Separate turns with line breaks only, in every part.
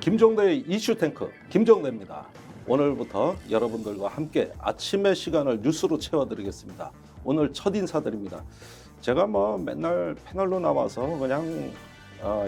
김종대의 이슈 탱크 김종대입니다. 오늘부터 여러분들과 함께 아침의 시간을 뉴스로 채워드리겠습니다. 오늘 첫 인사드립니다. 제가 맨날 패널로 나와서 그냥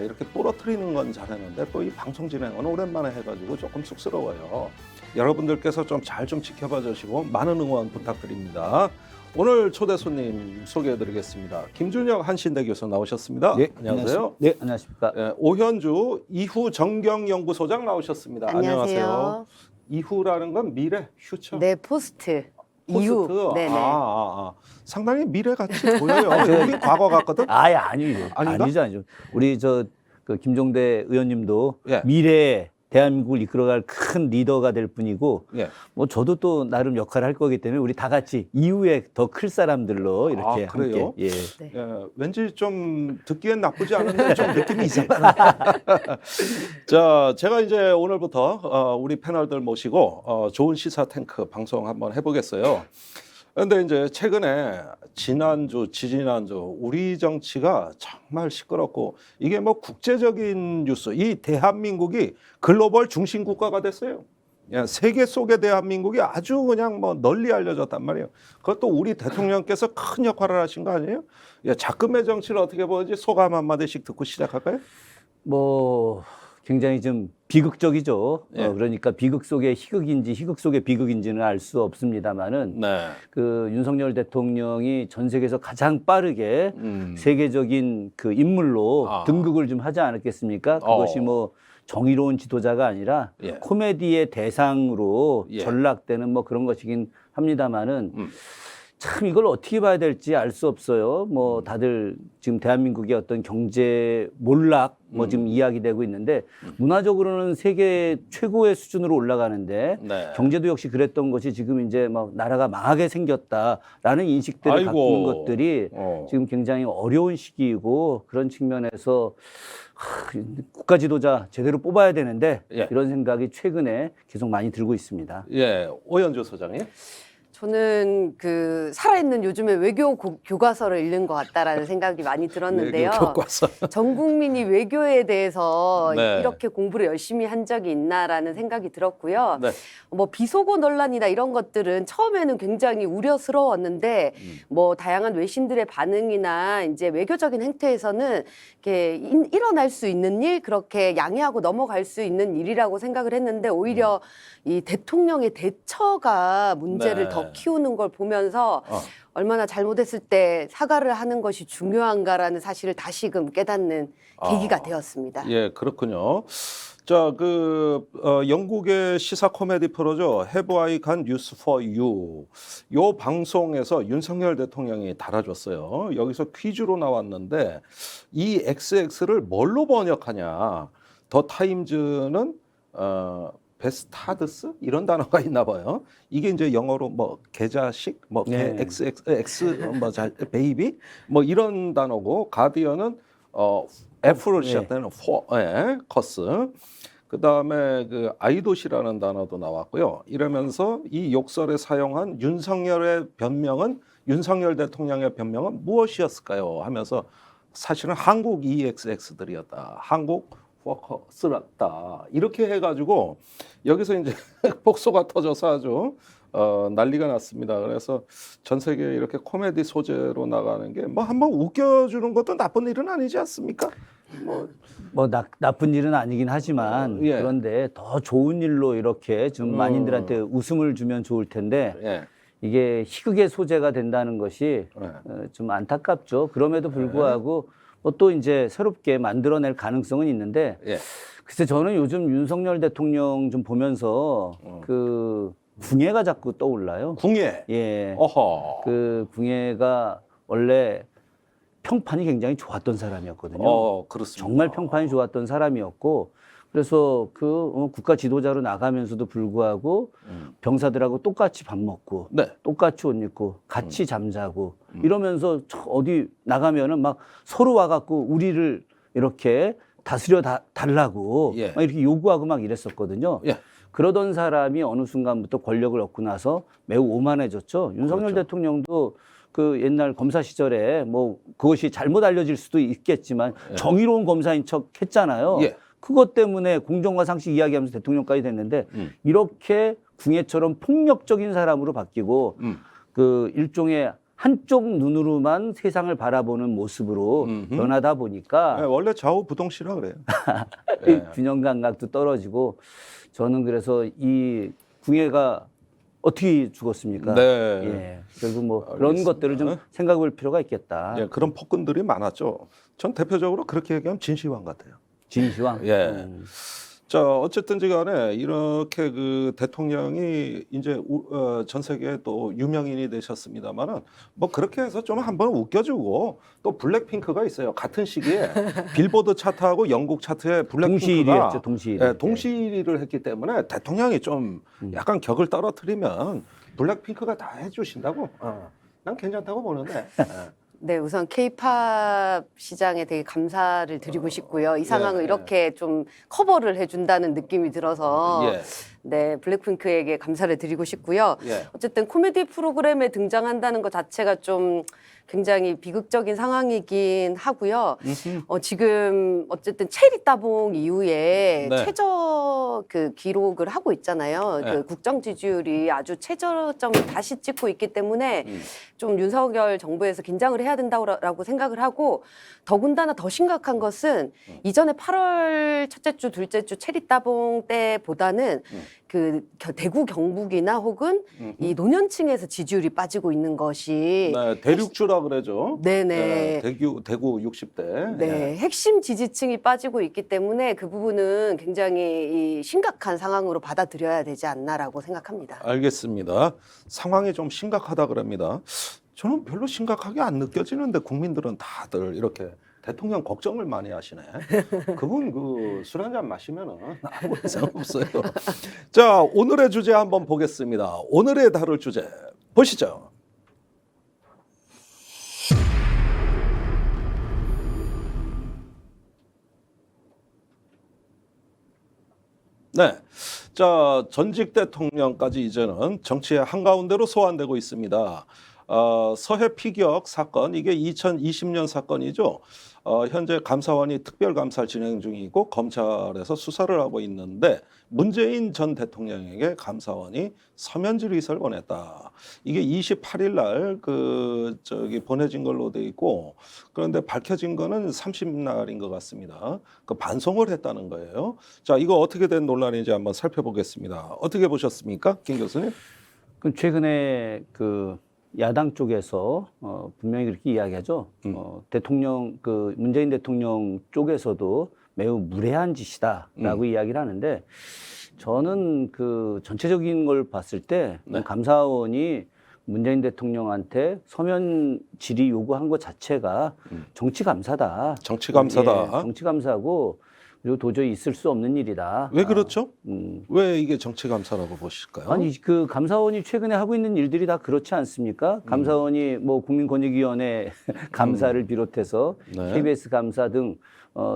이렇게 부러뜨리는 건 잘했는데 또 이 방송 진행은 오랜만에 해가지고 조금 쑥스러워요. 여러분들께서 좀 잘 좀 지켜봐 주시고 많은 응원 부탁드립니다. 오늘 초대 손님 소개해드리겠습니다. 김준혁 한신대 교수 나오셨습니다.
네,
안녕하세요.
네, 안녕하십니까.
오현주 이후 정경연구소장 나오셨습니다.
안녕하세요.
이후라는 건 미래, 퓨처.
네, 포스트.
포스트.
이후. 네네.
상당히 미래 같이 보여요. 우리 과거 같거든.
아니죠.
아닌가?
아니죠. 우리 그 김종대 의원님도
예.
미래에 대한민국을 이끌어갈 큰 리더가 될 뿐이고,
예.
저도 또 나름 역할을 할 거기 때문에 우리 다 같이 이후에 더 클 사람들로 이렇게
그래요?
함께. 예.
네.
왠지 좀 듣기엔 나쁘지 않은데 좀 느낌이 이상하네. 자, 제가 이제 오늘부터 우리 패널들 모시고 좋은 시사 탱크 방송 한번 해보겠어요. 그런데 이제 최근에 지난주, 지지난주 우리 정치가 정말 시끄럽고 이게 국제적인 뉴스, 이 대한민국이 글로벌 중심 국가가 됐어요. 세계 속의 대한민국이 아주 그냥 널리 알려졌단 말이에요. 그것도 우리 대통령께서 큰 역할을 하신 거 아니에요? 작금의 정치를 어떻게 보는지 소감 한마디씩 듣고 시작할까요?
굉장히 좀 비극적이죠.
예.
그러니까 비극 속의 희극인지 희극 속의 비극인지는 알 수 없습니다만은
네.
그 윤석열 대통령이 전 세계에서 가장 빠르게 세계적인 그 인물로 등극을 좀 하지 않았겠습니까? 그것이 정의로운 지도자가 아니라
예.
코미디의 대상으로
예.
전락되는 그런 것이긴 합니다만은 참 이걸 어떻게 봐야 될지 알 수 없어요. 다들 지금 대한민국의 어떤 경제 몰락 지금 이야기되고 있는데 문화적으로는 세계 최고의 수준으로 올라가는데
네.
경제도 역시 그랬던 것이 지금 이제 나라가 망하게 생겼다라는 인식들을 갖고 있는 것들이 지금 굉장히 어려운 시기이고 그런 측면에서 국가 지도자 제대로 뽑아야 되는데
예.
이런 생각이 최근에 계속 많이 들고 있습니다.
예, 오현주 소장님.
저는 그 살아있는 요즘에 외교 교과서를 읽는 것 같다라는 생각이 많이 들었는데요.
외교 교과서.
전 국민이 외교에 대해서
네.
이렇게 공부를 열심히 한 적이 있나라는 생각이 들었고요.
네.
비속어 논란이나 이런 것들은 처음에는 굉장히 우려스러웠는데 다양한 외신들의 반응이나 이제 외교적인 행태에서는 이렇게 일어날 수 있는 일, 그렇게 양해하고 넘어갈 수 있는 일이라고 생각을 했는데 오히려 이 대통령의 대처가 문제를
네.
더 키우는 걸 보면서 얼마나 잘못했을 때 사과를 하는 것이 중요한가라는 사실을 다시금 깨닫는 계기가 되었습니다.
예, 그렇군요. 자, 영국의 시사 코미디 프로죠. Have I Got News for You. 요 방송에서 윤석열 대통령이 달아줬어요. 여기서 퀴즈로 나왔는데 이 XX를 뭘로 번역하냐. 더 타임즈는 베스타드스 이런 단어가 있나 봐요. 이게 이제 영어로 계좌식,
네.
XX, 베이비 이런 단어고 가디언은 F로 시작되는 커스. 그다음에 아이도시라는 단어도 나왔고요. 이러면서 이 욕설에 사용한 윤석열 대통령의 변명은 무엇이었을까요? 하면서 사실은 한국 EXX들이었다. 한국 워커스랍다. 이렇게 해가지고 여기서 이제 폭소가 터져서 아주 난리가 났습니다. 그래서 전 세계에 이렇게 코미디 소재로 나가는 게 한번 웃겨주는 것도 나쁜 일은 아니지 않습니까?
나쁜 일은 아니긴 하지만
예.
그런데 더 좋은 일로 이렇게 좀 만인들한테 웃음을 주면 좋을 텐데
예.
이게 희극의 소재가 된다는 것이 좀 안타깝죠. 그럼에도 불구하고 또 이제 새롭게 만들어낼 가능성은 있는데
예.
글쎄 저는 요즘 윤석열 대통령 좀 보면서 그 궁예가 자꾸 떠올라요.
궁예.
예.
어허.
그 궁예가 원래 평판이 굉장히 좋았던 사람이었거든요.
그렇습니다.
정말 평판이 좋았던 사람이었고 그래서 국가 지도자로 나가면서도 불구하고 병사들하고 똑같이 밥 먹고
네.
똑같이 옷 입고 같이 잠자고 이러면서 어디 나가면은 서로 와갖고 우리를 이렇게 다스려 달라고
예.
이렇게 요구하고 이랬었거든요.
예.
그러던 사람이 어느 순간부터 권력을 얻고 나서 매우 오만해졌죠. 윤석열
그렇죠.
대통령도 그 옛날 검사 시절에 그것이 잘못 알려질 수도 있겠지만 정의로운 검사인 척 했잖아요.
예.
그것 때문에 공정과 상식 이야기하면서 대통령까지 됐는데 이렇게 궁예처럼 폭력적인 사람으로 바뀌고 그 일종의 한쪽 눈으로만 세상을 바라보는 모습으로 변하다 보니까
네, 원래 좌우부동시라 그래요. 예.
균형 감각도 떨어지고 저는 그래서 이 궁예가 어떻게 죽었습니까?
네.
예. 결국 뭐 그런
알겠습니다.
것들을 좀 생각해 볼 필요가 있겠다.
예, 그런 폭군들이 많았죠. 전 대표적으로 그렇게 얘기하면 진시황 같아요.
진시황.
예. 자, 어쨌든지 간에 이렇게 그 대통령이 이제 전 세계에 또 유명인이 되셨습니다만은 뭐 그렇게 해서 좀 한번 웃겨주고 또 블랙핑크가 있어요. 같은 시기에 빌보드 차트하고 영국 차트에 블랙핑크가
동시 1위였죠, 동시 1위.
예, 동시 1위를 했기 때문에 대통령이 좀 약간 격을 떨어뜨리면 블랙핑크가 다 해주신다고. 난 괜찮다고 보는데. 예.
네, 우선 K-팝 시장에 되게 감사를 드리고 싶고요. 이 상황을
예.
이렇게 좀 커버를 해준다는 느낌이 들어서
예.
네, 블랙핑크에게 감사를 드리고 싶고요.
예.
어쨌든 코미디 프로그램에 등장한다는 것 자체가 좀 굉장히 비극적인 상황이긴 하고요. 지금 어쨌든 체리 따봉 이후에
네.
최저 그 기록을 하고 있잖아요.
네.
그 국정 지지율이 아주 최저점을 다시 찍고 있기 때문에 좀 윤석열 정부에서 긴장을 해야 된다고 생각을 하고 더군다나 더 심각한 것은 이전에 8월 첫째 주, 둘째 주 체리 따봉 때보다는 그 대구 경북이나 혹은 이 노년층에서 지지율이 빠지고 있는 것이
네, 대륙주라 그러죠.
네네.
네, 대구 60대.
네, 핵심 지지층이 빠지고 있기 때문에 그 부분은 굉장히 이 심각한 상황으로 받아들여야 되지 않나라고 생각합니다.
알겠습니다. 상황이 좀 심각하다 그럽니다. 저는 별로 심각하게 안 느껴지는데 국민들은 다들 이렇게 대통령 걱정을 많이 하시네. 그분 그 술 한잔 마시면은 아무 이상 없어요. 자, 오늘의 주제 한번 보겠습니다. 오늘의 다룰 주제 보시죠. 네. 자, 전직 대통령까지 이제는 정치의 한가운데로 소환되고 있습니다. 서해 피격 사건, 이게 2020년 사건이죠. 현재 감사원이 특별감사를 진행 중이고 검찰에서 수사를 하고 있는데 문재인 전 대통령에게 감사원이 서면 질의서를 보냈다. 이게 28일 날 보내진 걸로 돼 있고 그런데 밝혀진 거는 30날인 것 같습니다. 그 반송을 했다는 거예요. 자, 이거 어떻게 된 논란인지 한번 살펴보겠습니다. 어떻게 보셨습니까, 김 교수님?
그 최근에 그 야당 쪽에서 분명히 그렇게 이야기하죠. 대통령 그 문재인 대통령 쪽에서도 매우 무례한 짓이다라고 이야기를 하는데 저는 그 전체적인 걸 봤을 때
네.
감사원이 문재인 대통령한테 서면 질의 요구한 것 자체가 정치 감사다.
정치 감사다.
예, 정치 감사고 그리고 도저히 있을 수 없는 일이다.
왜 그렇죠? 왜 이게 정치 감사라고 보실까요?
아니 그 감사원이 최근에 하고 있는 일들이 다 그렇지 않습니까? 감사원이 뭐 국민권익위원회 감사를 비롯해서
네.
KBS 감사 등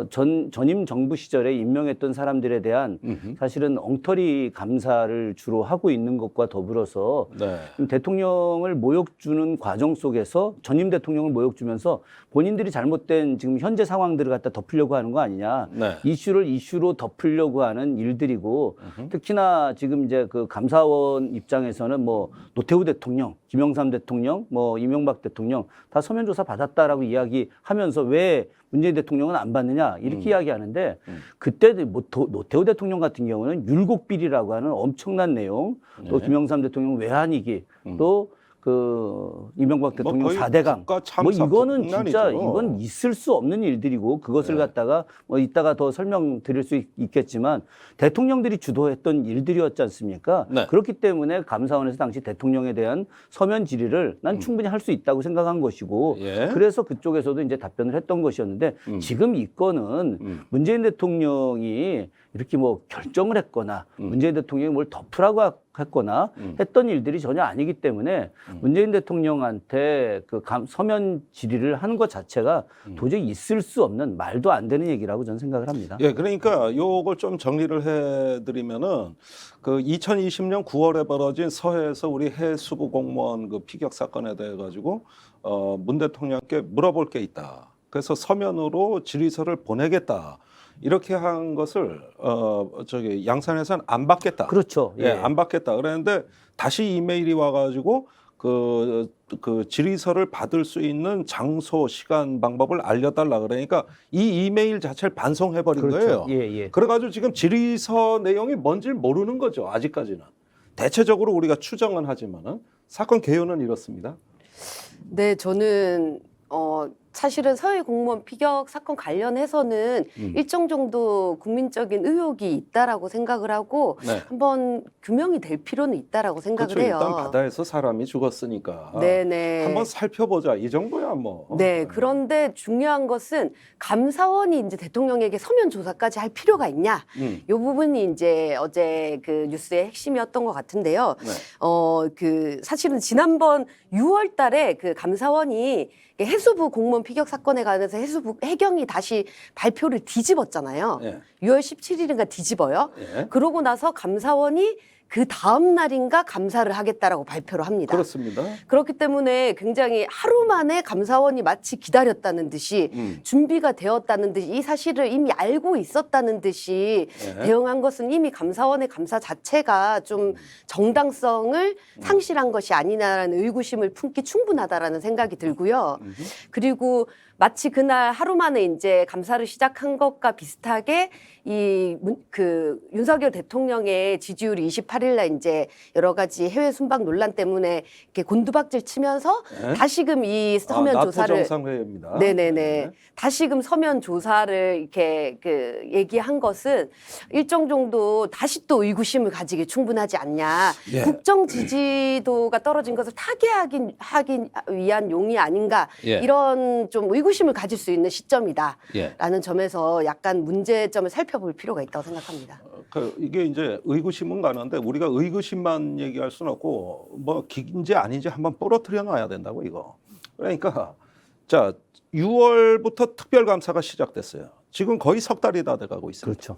전임 정부 시절에 임명했던 사람들에 대한 사실은 엉터리 감사를 주로 하고 있는 것과 더불어서
네.
대통령을 모욕 주는 과정 속에서 전임 대통령을 모욕 주면서 본인들이 잘못된 지금 현재 상황들을 갖다 덮으려고 하는 거 아니냐.
네.
이슈를 이슈로 덮으려고 하는 일들이고 특히나 지금 이제 그 감사원 입장에서는 뭐 노태우 대통령, 김영삼 대통령, 뭐 이명박 대통령 다 서면 조사 받았다라고 이야기하면서 왜 문재인 대통령은 안 받느냐 이렇게 이야기하는데 그때 노태우 대통령 같은 경우는 율곡비리라고 하는 엄청난 내용 또
네.
김영삼 대통령 외환위기 또 그 이명박 대통령
거의
4대강
국가
뭐
참사
이거는
국난이죠.
진짜 이건 있을 수 없는 일들이고 그것을
네.
갖다가 뭐 이따가 더 설명드릴 수 있겠지만 대통령들이 주도했던 일들이었지 않습니까?
네.
그렇기 때문에 감사원에서 당시 대통령에 대한 서면 질의를 난 충분히 할 수 있다고 생각한 것이고
예.
그래서 그쪽에서도 이제 답변을 했던 것이었는데 지금 이 건은 문재인 대통령이 이렇게 뭐 결정을 했거나 문재인 대통령이 뭘 덮으라고 했거나 했던 일들이 전혀 아니기 때문에 문재인 대통령한테 그 서면 질의를 하는 것 자체가 도저히 있을 수 없는 말도 안 되는 얘기라고 저는 생각을 합니다.
예, 그러니까 요걸 좀 정리를 해드리면은 그 2020년 9월에 벌어진 서해에서 우리 해수부 공무원 그 피격 사건에 대해 가지고 문 대통령께 물어볼 게 있다. 그래서 서면으로 질의서를 보내겠다. 이렇게 한 것을 저기 양산에서는 안 받겠다.
그렇죠.
예, 안 받겠다. 그랬는데 다시 이메일이 와가지고 그 질의서를 받을 수 있는 장소, 시간, 방법을 알려달라 그러니까 이 이메일 자체를 반송해버린
그렇죠.
거예요.
예.
그래가지고 지금 질의서 내용이 뭔지 모르는 거죠. 아직까지는. 대체적으로 우리가 추정은 하지만은 사건 개요는 이렇습니다.
네, 저는 사실은 서해 공무원 피격 사건 관련해서는 일정 정도 국민적인 의혹이 있다라고 생각을 하고
네.
한번 규명이 될 필요는 있다라고 생각을
그렇죠.
해요.
일단 바다에서 사람이 죽었으니까
네네.
한번 살펴보자. 이 정도야 뭐.
네, 그런데 중요한 것은 감사원이 이제 대통령에게 서면 조사까지 할 필요가 있냐? 이 부분이 이제 어제 그 뉴스의 핵심이었던 것 같은데요.
네.
사실은 지난번 6월 달에 그 감사원이 해수부 공무원 피격 사건에 관해서 해수부 해경이 다시 발표를 뒤집었잖아요.
예.
6월 17일인가 뒤집어요.
예.
그러고 나서 감사원이 그 다음 날인가 감사를 하겠다라고 발표를 합니다.
그렇습니다.
그렇기 때문에 굉장히 하루 만에 감사원이 마치 기다렸다는 듯이 준비가 되었다는 듯이 이 사실을 이미 알고 있었다는 듯이
네.
대응한 것은 이미 감사원의 감사 자체가 좀 정당성을 상실한 것이 아니냐라는 의구심을 품기 충분하다라는 생각이 들고요. 그리고 마치 그날 하루 만에 이제 감사를 시작한 것과 비슷하게 윤석열 대통령의 지지율이 28일 날 이제 여러 가지 해외 순방 논란 때문에 이렇게 곤두박질 치면서
네.
다시금 이 서면
나토
조사를
정상회의입니다.
네네네.
네.
다시금 서면 조사를 이렇게 얘기한 것은 일정 정도 다시 또 의구심을 가지기 충분하지 않냐.
예.
국정 지지도가 떨어진 것을 타개하기 위한 용이 아닌가.
예.
이런 좀 의구심을 가질 수 있는 시점이다.
예.
라는 점에서 약간 문제점을 살펴볼 필요가 있다고 생각합니다.
이게 이제 의구심은 가는데 우리가 의구심만 얘기할 수는 없고 뭐 기인지 아닌지 한번 부러뜨려 놔야 된다고 이거. 그러니까 자 6월부터 특별감사가 시작됐어요. 지금 거의 석 달이 다 돼가고 있습니다.
그렇죠.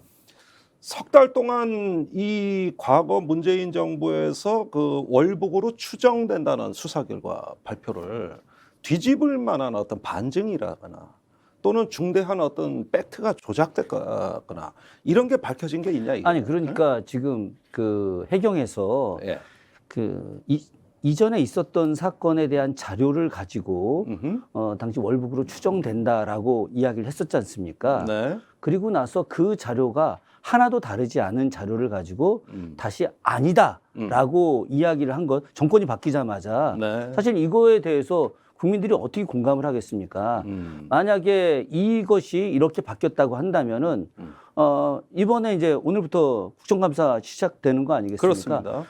석 달 동안 이 과거 문재인 정부에서 그 월북으로 추정된다는 수사 결과 발표를 뒤집을 만한 어떤 반증이라거나 또는 중대한 어떤 팩트가 조작됐거나 이런 게 밝혀진 게 있냐 이거.
아니 그러니까 지금 그 해경에서
예.
이전에 있었던 사건에 대한 자료를 가지고 당시 월북으로 추정된다라고 이야기를 했었지 않습니까?
네.
그리고 나서 그 자료가 하나도 다르지 않은 자료를 가지고 다시 아니다라고 이야기를 한 것, 정권이 바뀌자마자
네.
사실 이거에 대해서 국민들이 어떻게 공감을 하겠습니까? 만약에 이것이 이렇게 바뀌었다고 한다면은 이번에 이제 오늘부터 국정감사 시작되는 거 아니겠습니까?
그렇습니다.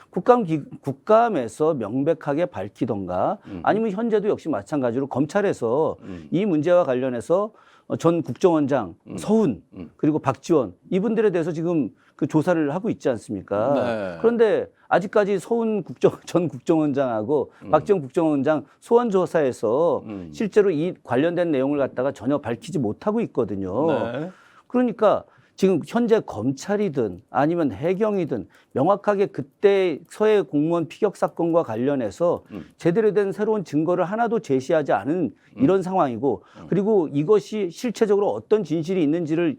국감에서 명백하게 밝히던가 아니면 현재도 역시 마찬가지로 검찰에서 이 문제와 관련해서 전 국정원장 서훈 그리고 박지원 이분들에 대해서 지금 그 조사를 하고 있지 않습니까?
네.
그런데 아직까지 서훈 전 국정원장하고 박지원 국정원장 소환 조사에서 실제로 이 관련된 내용을 갖다가 전혀 밝히지 못하고 있거든요.
네.
그러니까 지금 현재 검찰이든 아니면 해경이든 명확하게 그때 서해 공무원 피격 사건과 관련해서 제대로 된 새로운 증거를 하나도 제시하지 않은 이런 상황이고 그리고 이것이 실체적으로 어떤 진실이 있는지를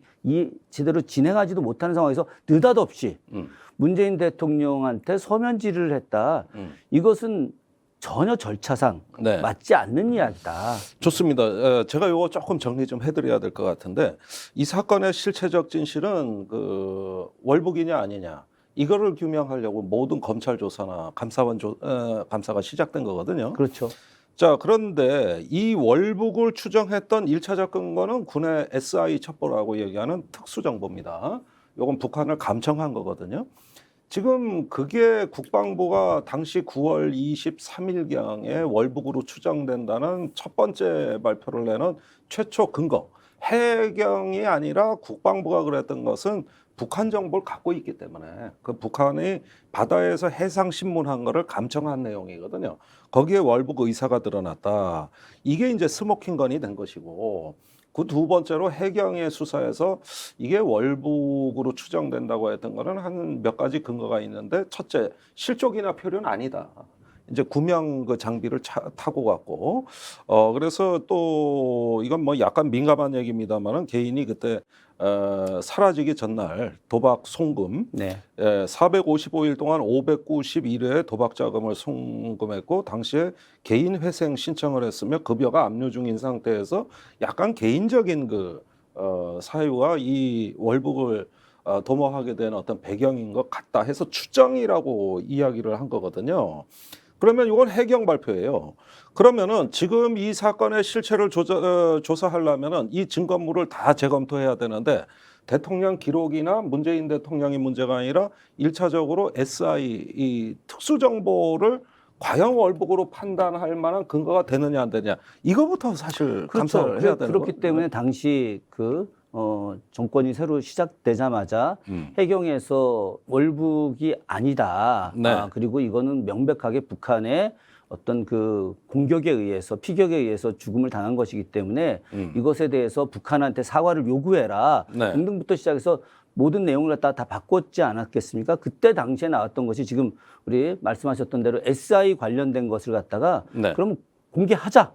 제대로 진행하지도 못하는 상황에서 느닷없이 문재인 대통령한테 서면 질의를 했다. 이것은 전혀 절차상
네.
맞지 않는 이야기다.
좋습니다. 제가 이거 조금 정리 좀 해드려야 될 것 같은데 이 사건의 실체적 진실은 그 월북이냐 아니냐 이거를 규명하려고 모든 검찰 조사나 감사가 시작된 거거든요.
그렇죠.
자, 그런데 이 월북을 추정했던 1차적 근거는 군의 SI 첩보라고 얘기하는 특수정보입니다. 이건 북한을 감청한 거거든요. 지금 그게 국방부가 당시 9월 23일경에 월북으로 추정된다는 첫 번째 발표를 내는 최초 근거. 해경이 아니라 국방부가 그랬던 것은 북한 정보를 갖고 있기 때문에 그 북한이 바다에서 해상 신문한 거를 감청한 내용이거든요. 거기에 월북 의사가 드러났다. 이게 이제 스모킹건이 된 것이고 그 두 번째로 해경의 수사에서 이게 월북으로 추정된다고 했던 거는 한 몇 가지 근거가 있는데 첫째, 실족이나 표류는 아니다. 이제 구명 그 장비를 타고 갔고, 그래서 또 이건 뭐 약간 민감한 얘기입니다만은 개인이 그때 사라지기 전날 도박 송금
네.
455일 동안 591회의 도박 자금을 송금했고 당시에 개인 회생 신청을 했으며 급여가 압류 중인 상태에서 약간 개인적인 그 사유와 이 월북을 도모하게 된 어떤 배경인 것 같다 해서 추정이라고 이야기를 한 거거든요. 그러면 이건 해경 발표예요. 그러면은 지금 이 사건의 실체를 조사하려면은 이 증거물을 다 재검토해야 되는데 대통령 기록이나 문재인 대통령이 문제가 아니라 1차적으로 SI 이 특수정보를 과연 월북으로 판단할 만한 근거가 되느냐 안 되느냐 이거부터 사실 감사를 해야 되는
그렇기
거예요.
때문에 당시 정권이 새로 시작되자마자 해경에서 월북이 아니다.
네.
그리고 이거는 명백하게 북한의 어떤 그 공격에 의해서 피격에 의해서 죽음을 당한 것이기 때문에 이것에 대해서 북한한테 사과를 요구해라
네.
등등부터 시작해서 모든 내용을 다 바꿨지 않았겠습니까? 그때 당시에 나왔던 것이 지금 우리 말씀하셨던 대로 SI 관련된 것을 갖다가
네.
그럼 공개하자.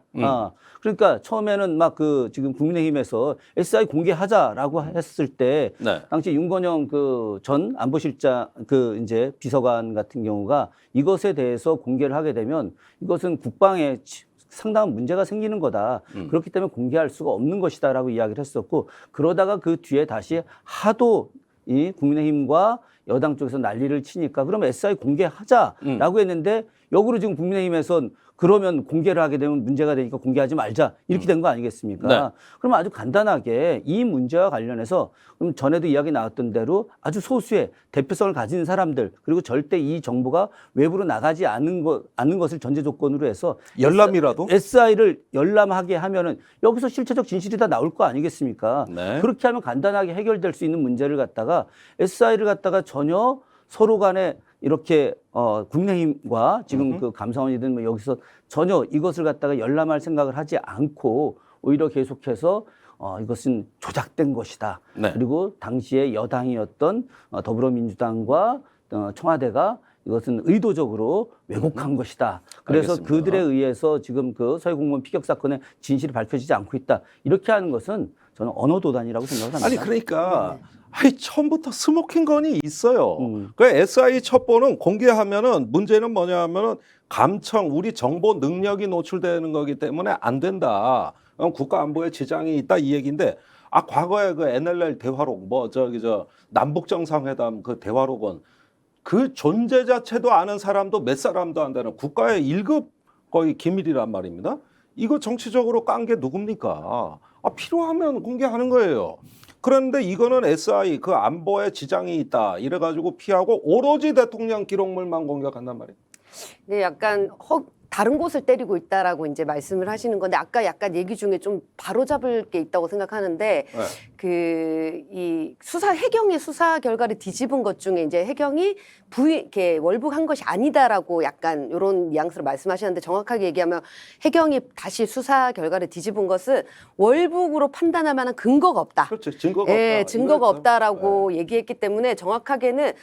그러니까 처음에는 막 그 지금 국민의힘에서 SI 공개하자라고 했을 때
네.
당시 윤건영 그 전 안보실장 그 이제 비서관 같은 경우가 이것에 대해서 공개를 하게 되면 이것은 국방에 상당한 문제가 생기는 거다. 그렇기 때문에 공개할 수가 없는 것이다라고 이야기를 했었고 그러다가 그 뒤에 다시 하도 이 국민의힘과 여당 쪽에서 난리를 치니까 그러면 SI 공개하자라고 했는데 역으로 지금 국민의힘에선 그러면 공개를 하게 되면 문제가 되니까 공개하지 말자 이렇게 된 거 아니겠습니까?
네.
그럼 아주 간단하게 이 문제와 관련해서 그럼 전에도 이야기 나왔던 대로 아주 소수의 대표성을 가진 사람들 그리고 절대 이 정보가 외부로 나가지 않는 것을 전제 조건으로 해서
열람이라도
SI를 열람하게 하면은 여기서 실체적 진실이 다 나올 거 아니겠습니까?
네.
그렇게 하면 간단하게 해결될 수 있는 문제를 갖다가 SI를 갖다가 전혀 서로 간에 이렇게 국민의힘과 지금 그 감사원이든 뭐 여기서 전혀 이것을 갖다가 열람할 생각을 하지 않고 오히려 계속해서 이것은 조작된 것이다.
네.
그리고 당시에 여당이었던 더불어민주당과 청와대가 이것은 의도적으로 왜곡한 것이다. 그래서
알겠습니다.
그들에 의해서 지금 그 서해 공무원 피격 사건의 진실이 밝혀지지 않고 있다. 이렇게 하는 것은 저는 언어 도단이라고 생각을 합니다.
아니 그러니까 처음부터 스모킹건이 있어요. 그 SI 첩보는 공개하면은 문제는 뭐냐면은 감청 우리 정보 능력이 노출되는 거기 때문에 안 된다. 국가 안보에 지장이 있다 이 얘기인데 과거에 그 NLL 대화록 남북 정상회담 그 대화록은 그 존재 자체도 아는 사람도 몇 사람도 안 되는 국가의 1급 거의 기밀이란 말입니다. 이거 정치적으로 깐 게 누굽니까? 필요하면 공개하는 거예요. 그런데 이거는 SI 그 안보에 지장이 있다 이래가지고 피하고 오로지 대통령 기록물만 공격한단 말이에요.
네, 약간 다른 곳을 때리고 있다라고 이제 말씀을 하시는 건데 아까 약간 얘기 중에 좀 바로잡을 게 있다고 생각하는데 이 해경의 수사 결과를 뒤집은 것 중에 이제 해경이 이렇게 월북한 것이 아니다라고 약간 이런 뉘앙스로 말씀하시는데 정확하게 얘기하면 해경이 다시 수사 결과를 뒤집은 것은 월북으로 판단할 만한 근거가 없다.
그렇죠. 증거가
예,
없다.
증거가
이거였죠.
없다라고 얘기했기 때문에 정확하게는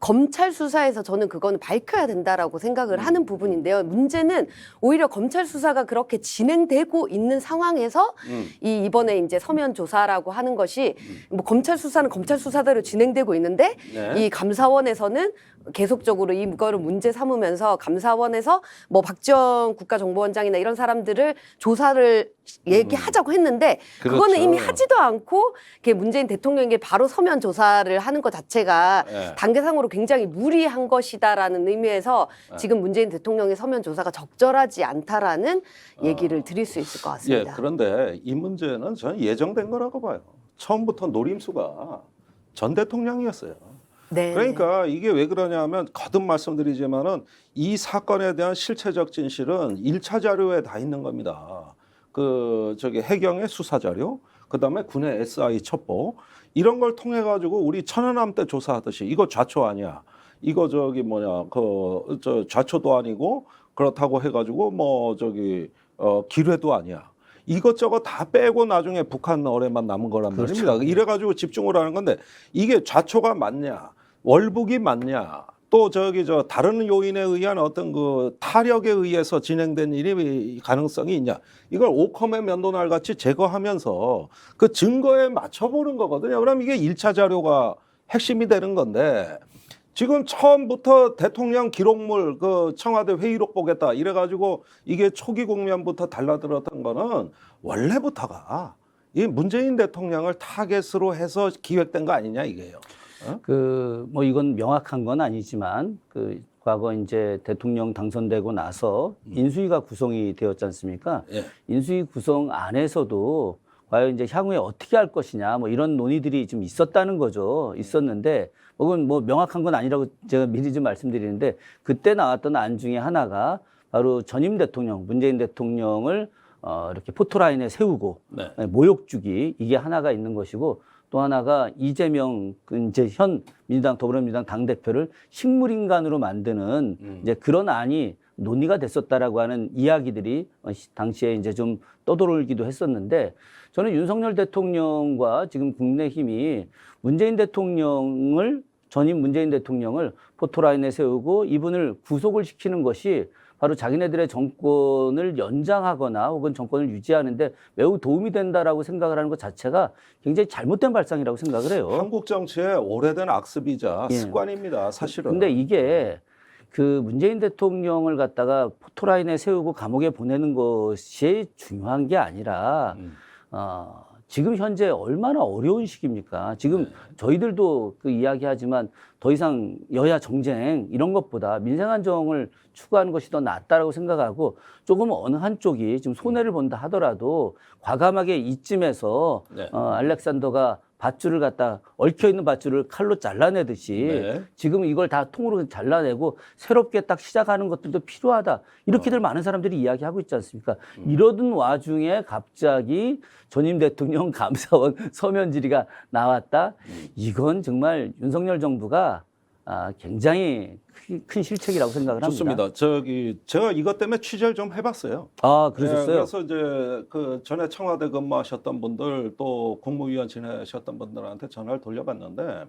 검찰 수사에서 저는 그거는 밝혀야 된다라고 생각을 하는 부분인데요. 문제는 오히려 검찰 수사가 그렇게 진행되고 있는 상황에서 이번에 이제 서면 조사라고 하는 것이 뭐 검찰 수사는 검찰 수사대로 진행되고 있는데
네.
이 감사원에서는 계속적으로 이거를 문제 삼으면서 감사원에서 뭐 박지원 국가정보원장이나 이런 사람들을 조사를 얘기하자고 했는데 그거는
그렇죠.
이미 하지도 않고 문재인 대통령에게 바로 서면 조사를 하는 것 자체가
네.
단계상으로 굉장히 무리한 것이다라는 의미에서 지금 문재인 대통령의 서면 조사가 적절하지 않다라는 얘기를 드릴 수 있을 것 같습니다.
그런데 이 문제는 저는 예정된 거라고 봐요. 처음부터 노림수가 전 대통령이었어요.
네.
그러니까 이게 왜 그러냐면 거듭 말씀드리지만은 이 사건에 대한 실체적 진실은 1차 자료에 다 있는 겁니다. 해경의 수사 자료, 그다음에 군의 SI 첩보 이런 걸 통해 가지고 우리 천안함 때 조사하듯이 이거 좌초 아니야. 이거 좌초도 아니고 그렇다고 해 가지고 기뢰도 아니야. 이것저것 다 빼고 나중에 북한 어뢰만 남은 거란 말입니다. 이래 가지고 집중을 하는 건데 이게 좌초가 맞냐? 월북이 맞냐? 또 저 다른 요인에 의한 어떤 그 타력에 의해서 진행된 일이 가능성이 있냐. 이걸 오컴의 면도날 같이 제거하면서 그 증거에 맞춰보는 거거든요. 그럼 이게 1차 자료가 핵심이 되는 건데 지금 처음부터 대통령 기록물 그 청와대 회의록 보겠다 이래가지고 이게 초기 국면부터 달라들었던 거는 원래부터가 이 문재인 대통령을 타겟으로 해서 기획된 거 아니냐 이게요.
뭐 이건 명확한 건 아니지만 과거 이제 대통령 당선되고 나서 인수위가 구성이 되었지 않습니까?
예.
인수위 구성 안에서도 과연 이제 향후에 어떻게 할 것이냐 뭐 이런 논의들이 좀 있었다는 거죠. 있었는데 그건 뭐 명확한 건 아니라고 제가 미리 좀 말씀드리는데 그때 나왔던 안 중에 하나가 바로 전임 대통령 문재인 대통령을 이렇게 포토라인에 세우고
네.
모욕 주기 이게 하나가 있는 것이고 또 하나가 이재명 이제 현 민주당 더불어민주당 당 대표를 식물인간으로 만드는 이제 그런 안이 논의가 됐었다라고 하는 이야기들이 당시에 이제 좀 떠돌기도 했었는데 저는 윤석열 대통령과 지금 국민의힘이 문재인 대통령을 전임 문재인 대통령을 포토라인에 세우고 이분을 구속을 시키는 것이 바로 자기네들의 정권을 연장하거나 혹은 정권을 유지하는데 매우 도움이 된다라고 생각을 하는 것 자체가 굉장히 잘못된 발상이라고 생각을 해요.
한국 정치의 오래된 악습이자
예.
습관입니다, 사실은.
근데 이게 그 문재인 대통령을 갖다가 포토라인에 세우고 감옥에 보내는 것이 중요한 게 아니라 지금 현재 얼마나 어려운 시기입니까? 지금 저희들도 그 이야기하지만 더 이상 여야 정쟁 이런 것보다 민생 안정을 추구하는 것이 더 낫다라고 생각하고 조금 어느 한쪽이 지금 손해를 본다 하더라도 과감하게 이쯤에서
네.
알렉산더가 밧줄을 갖다 얽혀있는 밧줄을 칼로 잘라내듯이
네.
지금 이걸 다 통으로 잘라내고 새롭게 딱 시작하는 것들도 필요하다. 이렇게들 많은 사람들이 이야기하고 있지 않습니까? 이러던 와중에 갑자기 전임 대통령 감사원 서면 질의가 나왔다. 이건 정말 윤석열 정부가 굉장히 큰 실책이라고 생각을 합니다.
좋습니다. 제가 이것 때문에 취재를 좀 해봤어요.
아, 그러셨어요?
그래서 이제 그 전에 청와대 근무하셨던 분들 또 국무위원 지내셨던 분들한테 전화를 돌려봤는데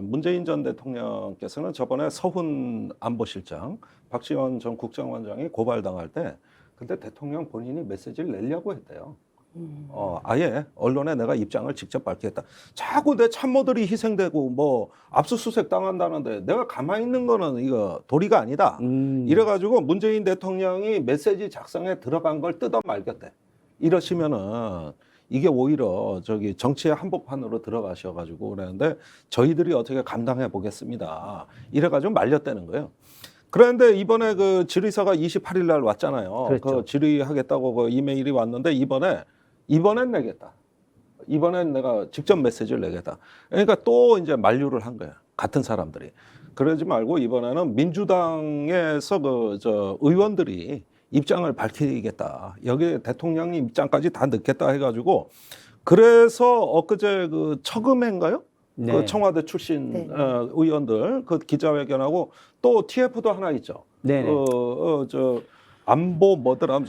문재인 전 대통령께서는 저번에 서훈 안보실장, 박지원 전 국정원장이 고발당할 때 그때 대통령 본인이 메시지를 내려고 했대요. 아예 언론에 내가 입장을 직접 밝히겠다. 자꾸 내 참모들이 희생되고 뭐 압수수색 당한다는데 내가 가만히 있는 거는 이거 도리가 아니다. 이래가지고 문재인 대통령이 메시지 작성에 들어간 걸 뜯어 말겠대. 이러시면은 이게 오히려 정치의 한복판으로 들어가셔가지고 그러는데 저희들이 어떻게 감당해 보겠습니다. 이래가지고 말렸다는 거예요. 그런데 이번에 그 질의서가 28일 날 왔잖아요.
그렇죠.
그 질의하겠다고 그 이메일이 왔는데 이번엔 내겠다. 이번엔 내가 직접 메시지를 내겠다. 그러니까 또 이제 만류를 한 거야. 같은 사람들이. 그러지 말고 이번에는 민주당에서 의원들이 입장을 밝히겠다. 여기 대통령 입장까지 다 넣겠다 해가지고 그래서 엊그제 그 처금회인가요?
네.
그 청와대 출신
네.
의원들 그 기자회견하고 또 TF도 하나 있죠.
네.
안보 뭐더라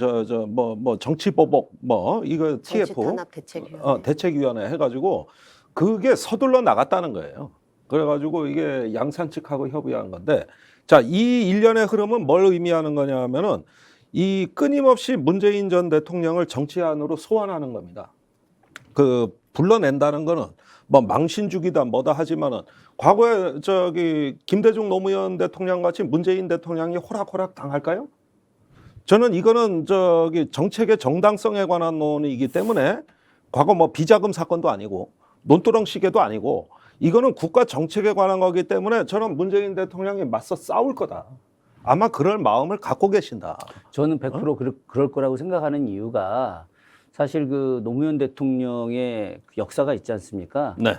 뭐 정치보복 뭐 이거 TF
정치탄압대책위원회.
대책위원회 해가지고 그게 서둘러 나갔다는 거예요. 그래가지고 이게 양산 측하고 협의한 건데 자, 이 일련의 흐름은 뭘 의미하는 거냐면은 이 끊임없이 문재인 전 대통령을 정치 안으로 소환하는 겁니다. 그 불러낸다는 거는 뭐 망신주기다 뭐다 하지만은 과거에 김대중 노무현 대통령 같이 문재인 대통령이 호락호락 당할까요? 저는 이거는 정책의 정당성에 관한 논의이기 때문에 과거 뭐 비자금 사건도 아니고 논두렁 시계도 아니고 이거는 국가 정책에 관한 거기 때문에 저는 문재인 대통령이 맞서 싸울 거다. 아마 그럴 마음을 갖고 계신다.
저는 100% 그럴 거라고 생각하는 이유가 사실 그 노무현 대통령의 그 역사가 있지 않습니까?
네.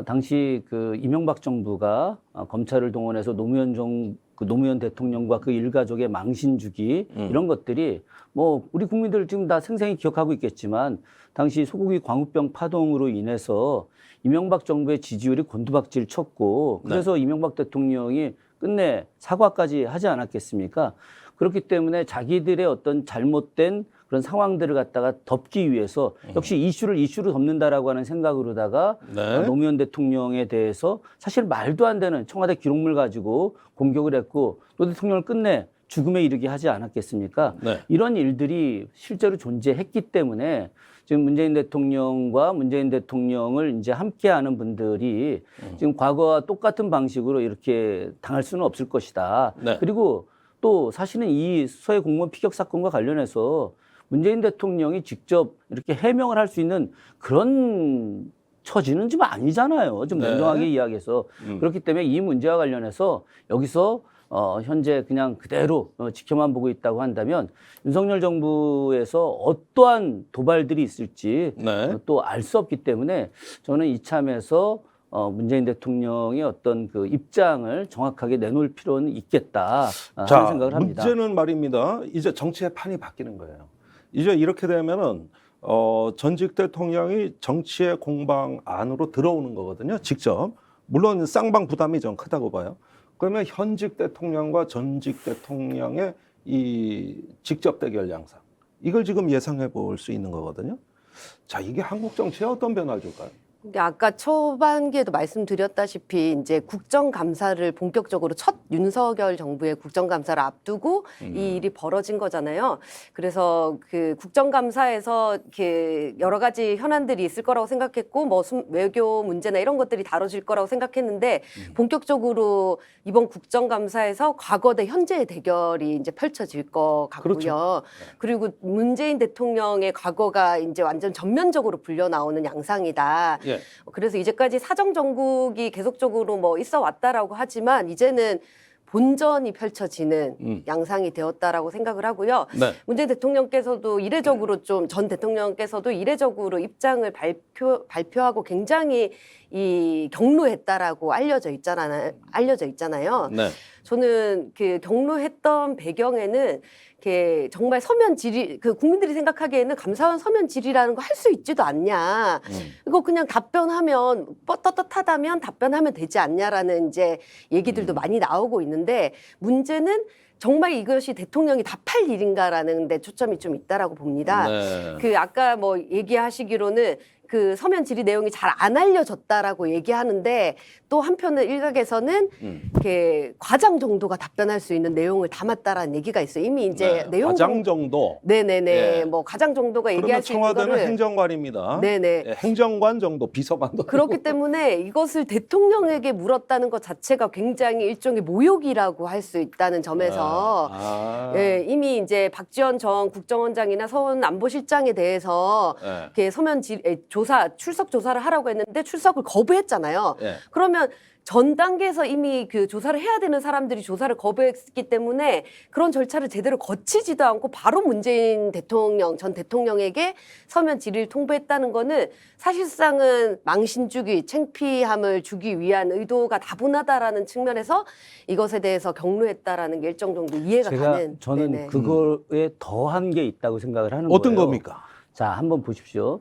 당시 그 이명박 정부가 검찰을 동원해서 노무현 대통령과 그 일가족의 망신 주기 이런 것들이 뭐 우리 국민들 지금 다 생생히 기억하고 있겠지만 당시 소고기 광우병 파동으로 인해서 이명박 정부의 지지율이 곤두박질 쳤고 그래서 이명박 대통령이 끝내 사과까지 하지 않았겠습니까? 그렇기 때문에 자기들의 어떤 잘못된 그런 상황들을 갖다가 덮기 위해서 역시 이슈를 이슈로 덮는다라고 하는 생각으로다가
네.
노무현 대통령에 대해서 사실 말도 안 되는 청와대 기록물 가지고 공격을 했고 노 대통령을 끝내 죽음에 이르게 하지 않았겠습니까?
네.
이런 일들이 실제로 존재했기 때문에 지금 문재인 대통령과 문재인 대통령을 이제 함께하는 분들이 지금 과거와 똑같은 방식으로 이렇게 당할 수는 없을 것이다.
네.
그리고 또 사실은 이 서해 공무원 피격 사건과 관련해서 문재인 대통령이 직접 이렇게 해명을 할 수 있는 그런 처지는 좀 아니잖아요. 좀
네.
냉정하게 이야기해서. 그렇기 때문에 이 문제와 관련해서 여기서 현재 그냥 그대로 지켜만 보고 있다고 한다면 윤석열 정부에서 어떠한 도발들이 있을지
네.
또 알 수 없기 때문에 저는 이참에서 문재인 대통령의 어떤 그 입장을 정확하게 내놓을 필요는 있겠다 하는
자,
생각을 합니다.
문제는 말입니다. 이제 정치의 판이 바뀌는 거예요. 이제 이렇게 되면은 전직 대통령이 정치의 공방 안으로 들어오는 거거든요. 직접. 물론 쌍방 부담이 좀 크다고 봐요. 그러면 현직 대통령과 전직 대통령의 이 직접 대결 양상. 이걸 지금 예상해 볼 수 있는 거거든요. 자, 이게 한국 정치에 어떤 변화를 줄까요?
근데 아까 초반기에도 말씀드렸다시피 이제 국정감사를 본격적으로 첫 윤석열 정부의 국정감사를 앞두고 이 일이 벌어진 거잖아요. 그래서 그 국정감사에서 이렇게 여러 가지 현안들이 있을 거라고 생각했고 뭐 외교 문제나 이런 것들이 다뤄질 거라고 생각했는데 본격적으로 이번 국정감사에서 과거 대 현재의 대결이 이제 펼쳐질 것 같고요.
그렇죠.
그리고 문재인 대통령의 과거가 이제 완전 전면적으로 불려 나오는 양상이다.
예.
그래서 이제까지 사정 정국이 계속적으로 뭐 있어 왔다라고 하지만 이제는 본전이 펼쳐지는 양상이 되었다라고 생각을 하고요.
네.
문재인 대통령께서도 이례적으로 좀 전 대통령께서도 이례적으로 입장을 발표하고 굉장히 이 경로했다라고 알려져 있잖아요.
네.
저는 그 경로했던 배경에는 이렇게 정말 서면 질의, 그 국민들이 생각하기에는 감사원 서면 질의라는 거 할 수 있지도 않냐. 이거 그냥 답변하면 떳떳하다면 답변하면 되지 않냐라는 이제 얘기들도 많이 나오고 있는데 문제는 정말 이것이 대통령이 답할 일인가라는 데 초점이 좀 있다라고 봅니다.
네.
그 아까 뭐 얘기하시기로는 그 서면 질의 내용이 잘 안 알려졌다라고 얘기하는데 또 한편은 일각에서는 이렇게 과장 정도가 답변할 수 있는 내용을 담았다라는 얘기가 있어요. 이미 이제
네.
내용
과장 정도.
네네네
예.
뭐 과장 정도가
그러면
얘기할 수 있는
청와대는
거를
행정관입니다.
네네.
예, 행정관 정도, 비서관도
그렇기 때문에 이것을 대통령에게 물었다는 것 자체가 굉장히 일종의 모욕이라고 할 수 있다는 점에서 예, 이미 이제 박지원 전 국정원장이나 서훈 안보실장에 대해서
예.
이렇게 서면 출석 조사를 하라고 했는데 출석을 거부했잖아요.
예.
그러면 전 단계에서 이미 그 조사를 해야 되는 사람들이 조사를 거부했기 때문에 그런 절차를 제대로 거치지도 않고 바로 문재인 전 대통령에게 서면 질의를 통보했다는 거는 사실상은 망신 주기, 창피함을 주기 위한 의도가 다분하다라는 측면에서 이것에 대해서 경로했다라는 게 일정 정도 이해가 가는.
저는
네네.
그거에 더한 게 있다고 생각을 하는
어떤
거예요.
겁니까?
자, 한번 보십시오.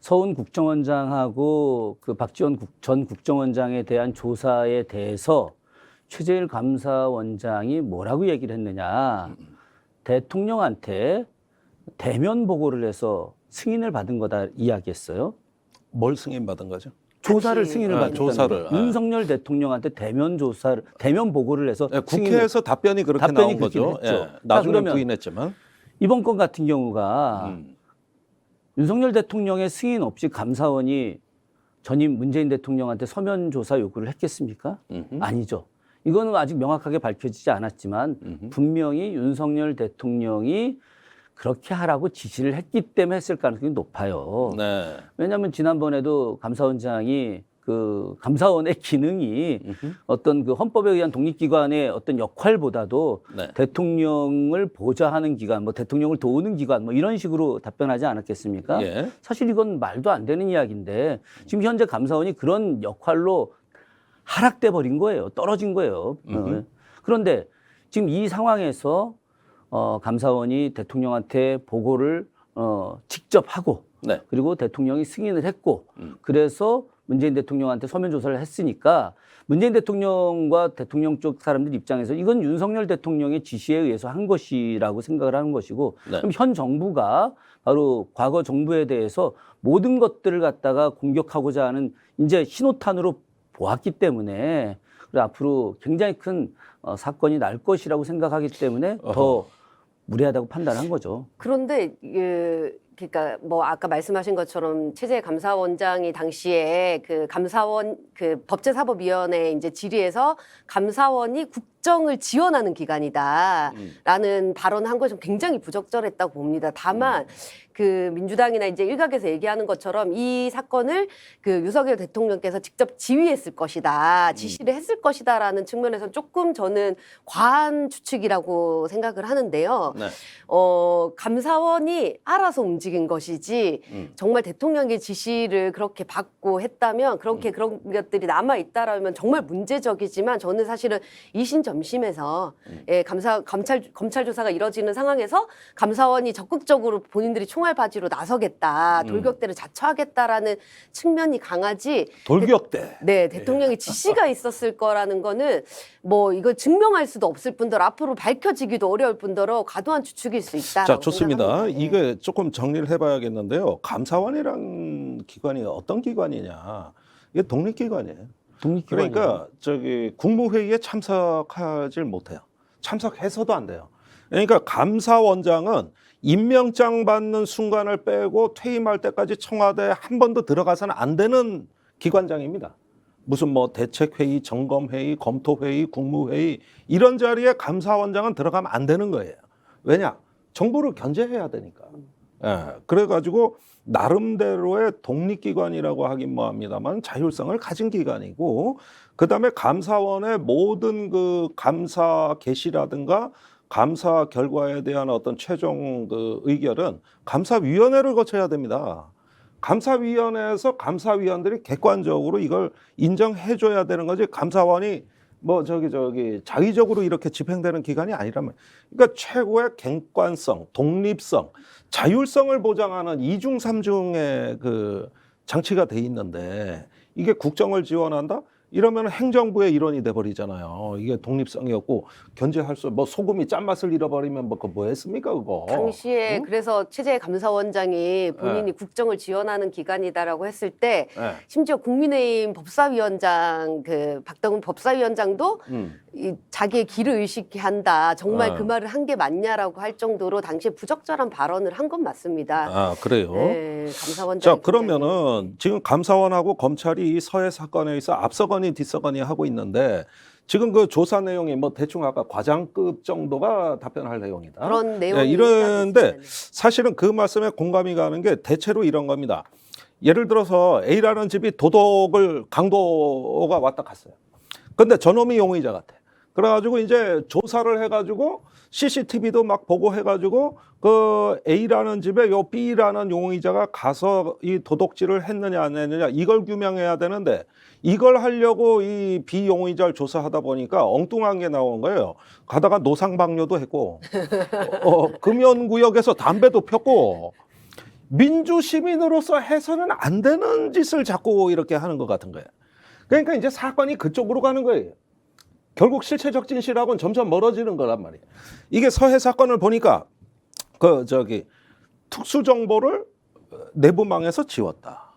서훈 국정원장하고 그 박지원 전 국정원장에 대한 조사에 대해서 최재일 감사원장이 뭐라고 얘기를 했느냐. 대통령한테 대면 보고를 해서 승인을 받은 거다 이야기했어요.
뭘 승인받은 거죠?
조사를
같이,
승인을
아,
받았다는
조사를,
거예요. 윤석열 대통령한테 대면 보고를 해서
예,
승인을
국회에서 답변이 그렇게
답변이
나온 거죠.
그렇긴 했죠.
예, 나중에
그러면
부인했지만.
이번 건 같은 경우가 윤석열 대통령의 승인 없이 감사원이 전임 문재인 대통령한테 서면 조사 요구를 했겠습니까? 아니죠. 이거는 아직 명확하게 밝혀지지 않았지만 분명히 윤석열 대통령이 그렇게 하라고 지시를 했기 때문에 했을 가능성이 높아요.
네.
왜냐하면 지난번에도 감사원장이 그 감사원의 기능이 어떤 그 헌법에 의한 독립기관의 어떤 역할보다도
네.
대통령을 보좌하는 기관, 뭐 대통령을 도우는 기관, 뭐 이런 식으로 답변하지 않았겠습니까?
예.
사실 이건 말도 안 되는 이야기인데 지금 현재 감사원이 그런 역할로 하락돼 버린 거예요. 떨어진 거예요. 그런데 지금 이 상황에서 감사원이 대통령한테 보고를 직접 하고
네.
그리고 대통령이 승인을 했고 그래서 문재인 대통령한테 서면 조사를 했으니까 문재인 대통령과 대통령 쪽 사람들 입장에서 이건 윤석열 대통령의 지시에 의해서 한 것이라고 생각을 하는 것이고
네.
그럼 현 정부가 바로 과거 정부에 대해서 모든 것들을 갖다가 공격하고자 하는 이제 신호탄으로 보았기 때문에 그리고 앞으로 굉장히 큰 사건이 날 것이라고 생각하기 때문에 더 무리하다고 판단한 거죠.
그런데 그러니까 뭐 아까 말씀하신 것처럼 최재 감사원장이 당시에 그 감사원 그 법제사법위원회 이제 질의에서 감사원이 국정을 지원하는 기관이다라는 발언한 것이 굉장히 부적절했다고 봅니다. 다만 그 민주당이나 이제 일각에서 얘기하는 것처럼 이 사건을 그 윤석열 대통령께서 직접 지휘했을 것이다, 지시를 했을 것이다라는 측면에서 조금 저는 과한 추측이라고 생각을 하는데요.
네.
감사원이 알아서 움직인 것이지 정말 대통령의 지시를 그렇게 받고 했다면 그렇게 그런 것들이 남아 있다라면 정말 문제적이지만 저는 사실은 이신점심에서 검찰 조사가 이뤄지는 상황에서 감사원이 적극적으로 본인들이 총알바지로 나서겠다, 돌격대를 자처하겠다라는 측면이 강하지.
돌격대.
네, 대통령의 지시가 있었을 거라는 거는 뭐 이걸 증명할 수도 없을 뿐더러 앞으로 밝혀지기도 어려울 뿐더러 과도한 추측일 수 있다.
자, 좋습니다. 이게 조금 정리를 해봐야겠는데요. 감사원이란 기관이 어떤 기관이냐? 이게 독립기관이에요.
독립기관이요.
그러니까 저기 국무회의에 참석하지 못해요. 참석해서도 안 돼요. 그러니까 감사원장은 임명장 받는 순간을 빼고 퇴임할 때까지 청와대에 한 번도 들어가서는 안 되는 기관장입니다. 무슨 뭐 대책회의, 점검회의, 검토회의, 국무회의 이런 자리에 감사원장은 들어가면 안 되는 거예요. 왜냐? 정부를 견제해야 되니까. 예, 그래가지고 나름대로의 독립기관이라고 하긴 뭐합니다만 자율성을 가진 기관이고, 그 다음에 감사원의 모든 그 감사 개시라든가 감사 결과에 대한 어떤 최종 그 의결은 감사위원회를 거쳐야 됩니다. 감사위원회에서 감사위원들이 객관적으로 이걸 인정해줘야 되는 거지. 감사원이 뭐 자의적으로 이렇게 집행되는 기관이 아니라면, 그러니까 최고의 객관성, 독립성, 자율성을 보장하는 이중 삼중의 그 장치가 돼 있는데 이게 국정을 지원한다? 이러면 행정부의 일원이 돼버리잖아요. 이게 독립성이 없고 견제할 수, 뭐 소금이 짠맛을 잃어버리면 뭐 그거 뭐 했습니까 그거?
당시에 그래서 최재 감사원장이 본인이 국정을 지원하는 기관이다라고 했을 때
네.
심지어 국민의힘 법사위원장 그 박덕훈 법사위원장도 이 자기의 기를 의식케 한다. 정말 그 말을 한 게 맞냐라고 할 정도로 당시에 부적절한 발언을 한 건 맞습니다.
아, 그래요?
네, 감사원장.
자, 그러면은 지금 감사원하고 검찰이 이 서해 사건에 있어 앞서거니 뒤서거니 하고 있는데 지금 그 조사 내용이 뭐 대충 아까 과장급 정도가 답변할 내용이다.
그런 내용이
네, 이런데
있다고
사실은 그 말씀에 공감이 가는 게 대체로 이런 겁니다. 예를 들어서 A라는 집이 도덕을 강도가 왔다 갔어요. 근데 저놈이 용의자 같아. 그래가지고 이제 조사를 해가지고 CCTV도 막 보고 해가지고 그 A라는 집에 요 B라는 용의자가 가서 이 도둑질을 했느냐 안 했느냐 이걸 규명해야 되는데 이걸 하려고 이 B 용의자를 조사하다 보니까 엉뚱한 게 나온 거예요. 가다가 노상방뇨도 했고 금연구역에서 담배도 폈고 민주시민으로서 해서는 안 되는 짓을 자꾸 이렇게 하는 것 같은 거예요. 그러니까 이제 사건이 그쪽으로 가는 거예요. 결국 실체적 진실하고는 점점 멀어지는 거란 말이에요. 이게 서해 사건을 보니까 특수정보를 내부망에서 지웠다.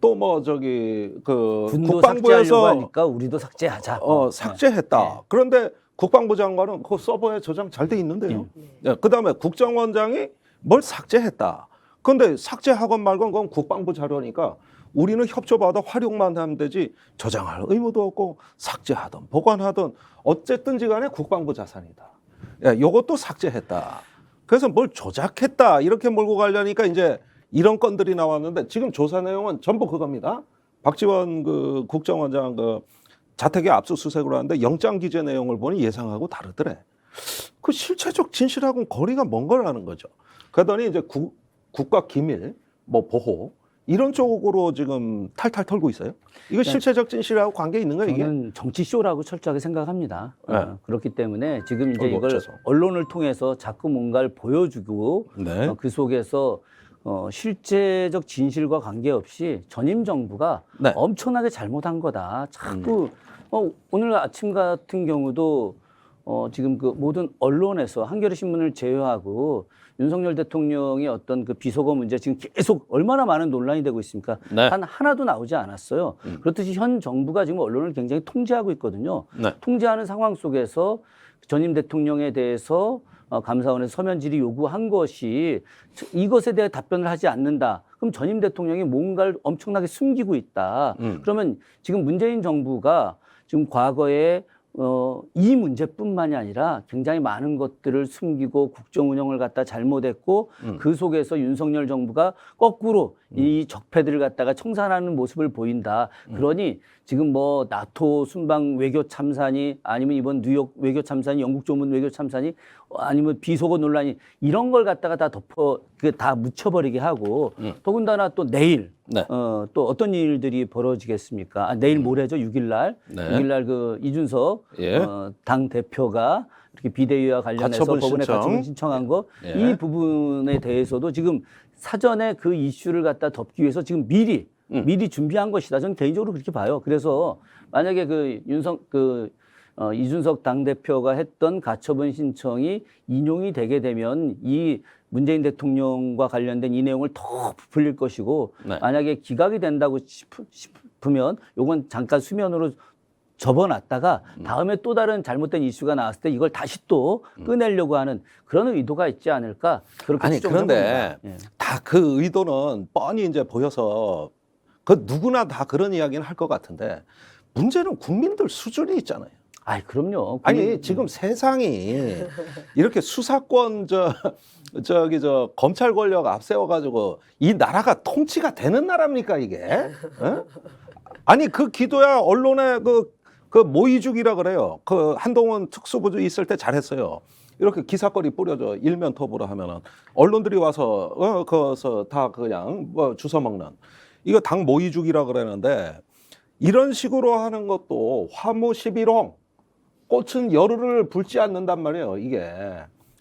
또 뭐
군도 삭제하려고
국방부에서
하니까 우리도 삭제하자.
삭제했다.
네.
그런데 국방부 장관은 그 서버에 저장 잘 돼 있는데요. 네. 그다음에 국정원장이 뭘 삭제했다. 그런데 삭제하건 말건 그건 국방부 자료니까 우리는 협조받아 활용만 하면 되지 저장할 의무도 없고 삭제하든 보관하든 어쨌든지 간에 국방부 자산이다. 이것도 삭제했다. 그래서 뭘 조작했다 이렇게 몰고 가려니까 이제 이런 건들이 나왔는데 지금 조사 내용은 전부 그겁니다. 박지원 그 국정원장 그 자택에 압수수색을 하는데 영장 기재 내용을 보니 예상하고 다르더래. 그 실체적 진실하고는 거리가 먼 거라는 거죠. 그러더니 이제 국가 기밀, 뭐 보호 이런 쪽으로 지금 탈탈 털고 있어요. 이거 실체적 진실하고 관계 있는 거예요, 이게?
저는 정치쇼라고 철저하게 생각합니다.
네.
그렇기 때문에 지금 이제 이걸
어째서?
언론을 통해서 자꾸 뭔가를 보여주고
네.
그 속에서 실제적 진실과 관계없이 전임 정부가
네.
엄청나게 잘못한 거다. 자꾸 오늘 아침 같은 경우도 지금 그 모든 언론에서 한겨레 신문을 제외하고 윤석열 대통령의 어떤 그 비속어 문제 지금 계속 얼마나 많은 논란이 되고 있습니까?
네.
단 하나도 나오지 않았어요. 그렇듯이 현 정부가 지금 언론을 굉장히 통제하고 있거든요.
네.
통제하는 상황 속에서 전임 대통령에 대해서 감사원에서 서면 질의 요구한 것이 이것에 대해 답변을 하지 않는다. 그럼 전임 대통령이 뭔가를 엄청나게 숨기고 있다. 그러면 지금 문재인 정부가 지금 과거에 이 문제뿐만이 아니라 굉장히 많은 것들을 숨기고 국정 운영을 갖다 잘못했고 그 속에서 윤석열 정부가 거꾸로 이 적폐들을 갖다가 청산하는 모습을 보인다. 그러니 지금 뭐 나토 순방 외교 참사니 아니면 이번 뉴욕 외교 참사니 영국 조문 외교 참사니 아니면 비속어 논란이 이런 걸 갖다가 다 다 묻혀버리게 하고 더군다나 또 내일
네.
또 어떤 일들이 벌어지겠습니까? 내일 모레죠. 6일 날.
네.
6일 날 그 이준석
예.
당 대표가 이렇게 비대위와 관련해서
가처분
법원에
신청.
가처분 신청한 거
예.
이 부분에 대해서도 지금 사전에 그 이슈를 갖다 덮기 위해서 지금 미리 준비한 것이다. 저는 개인적으로 그렇게 봐요. 그래서 만약에 이준석 당대표가 했던 가처분 신청이 인용이 되게 되면 이 문재인 대통령과 관련된 이 내용을 더 부풀릴 것이고
네.
만약에 기각이 된다고 싶으면 요건 잠깐 수면으로 접어놨다가 다음에 또 다른 잘못된 이슈가 나왔을 때 이걸 다시 또 꺼내려고 하는 그런 의도가 있지 않을까 그렇게
아니
추정을
그런데
해봅니다. 예.
다 그 의도는 뻔히 이제 보여서 그 누구나 다 그런 이야기는 할 것 같은데 문제는 국민들 수준이 있잖아요.
아이 그럼요.
아니 지금 세상이 이렇게 수사권 저 검찰 권력 앞세워 가지고 이 나라가 통치가 되는 나라입니까 이게? 어? 아니 그 기도야 언론에 그 모의죽이라 그래요. 그 한동훈 특수부주 있을 때 잘했어요. 이렇게 기사거리 뿌려줘 일면 톱으로 하면은 언론들이 와서 거기서 다 그냥 뭐 주워 먹는 이거 당 모의죽이라 그러는데 이런 식으로 하는 것도 화무 11홍 꽃은 열흘을 불지 않는단 말이에요 이게.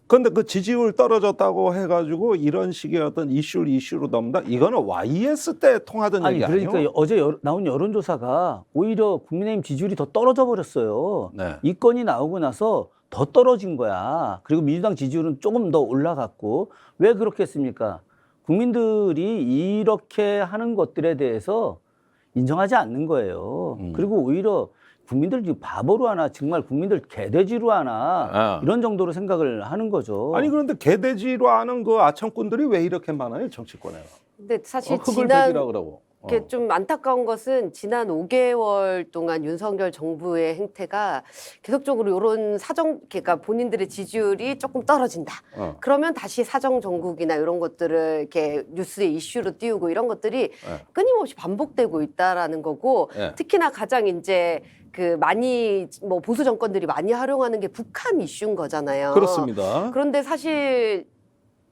그런데 그 지지율 떨어졌다고 해가지고 이런 식의 어떤 이슈로 넘다 이거는 YS 때 통하던
아니
얘기 아니에요?
그러니까 어제 나온 여론조사가 오히려 국민의힘 지지율이 더 떨어져 버렸어요.
네.
이 건이 나오고 나서 더 떨어진 거야. 그리고 민주당 지지율은 조금 더 올라갔고 왜 그렇겠습니까? 국민들이 이렇게 하는 것들에 대해서 인정하지 않는 거예요. 그리고 오히려 국민들 지금 바보로 하나 정말 국민들 개돼지로 하나 이런 정도로 생각을 하는 거죠.
아니 그런데 개돼지로 아는 그 아청꾼들이 왜 이렇게 많아요 정치권에?
근데 사실
흙을
지난
베기라 그러고.
이렇게 좀 안타까운 것은 지난 5개월 동안 윤석열 정부의 행태가 계속적으로 이런 그러니까 본인들의 지지율이 조금 떨어진다. 그러면 다시 사정 정국이나 이런 것들을 이렇게 뉴스의 이슈로 띄우고 이런 것들이 끊임없이 반복되고 있다라는 거고
네.
특히나 가장 이제 그 많이 뭐 보수 정권들이 많이 활용하는 게 북한 이슈인 거잖아요.
그렇습니다.
그런데 사실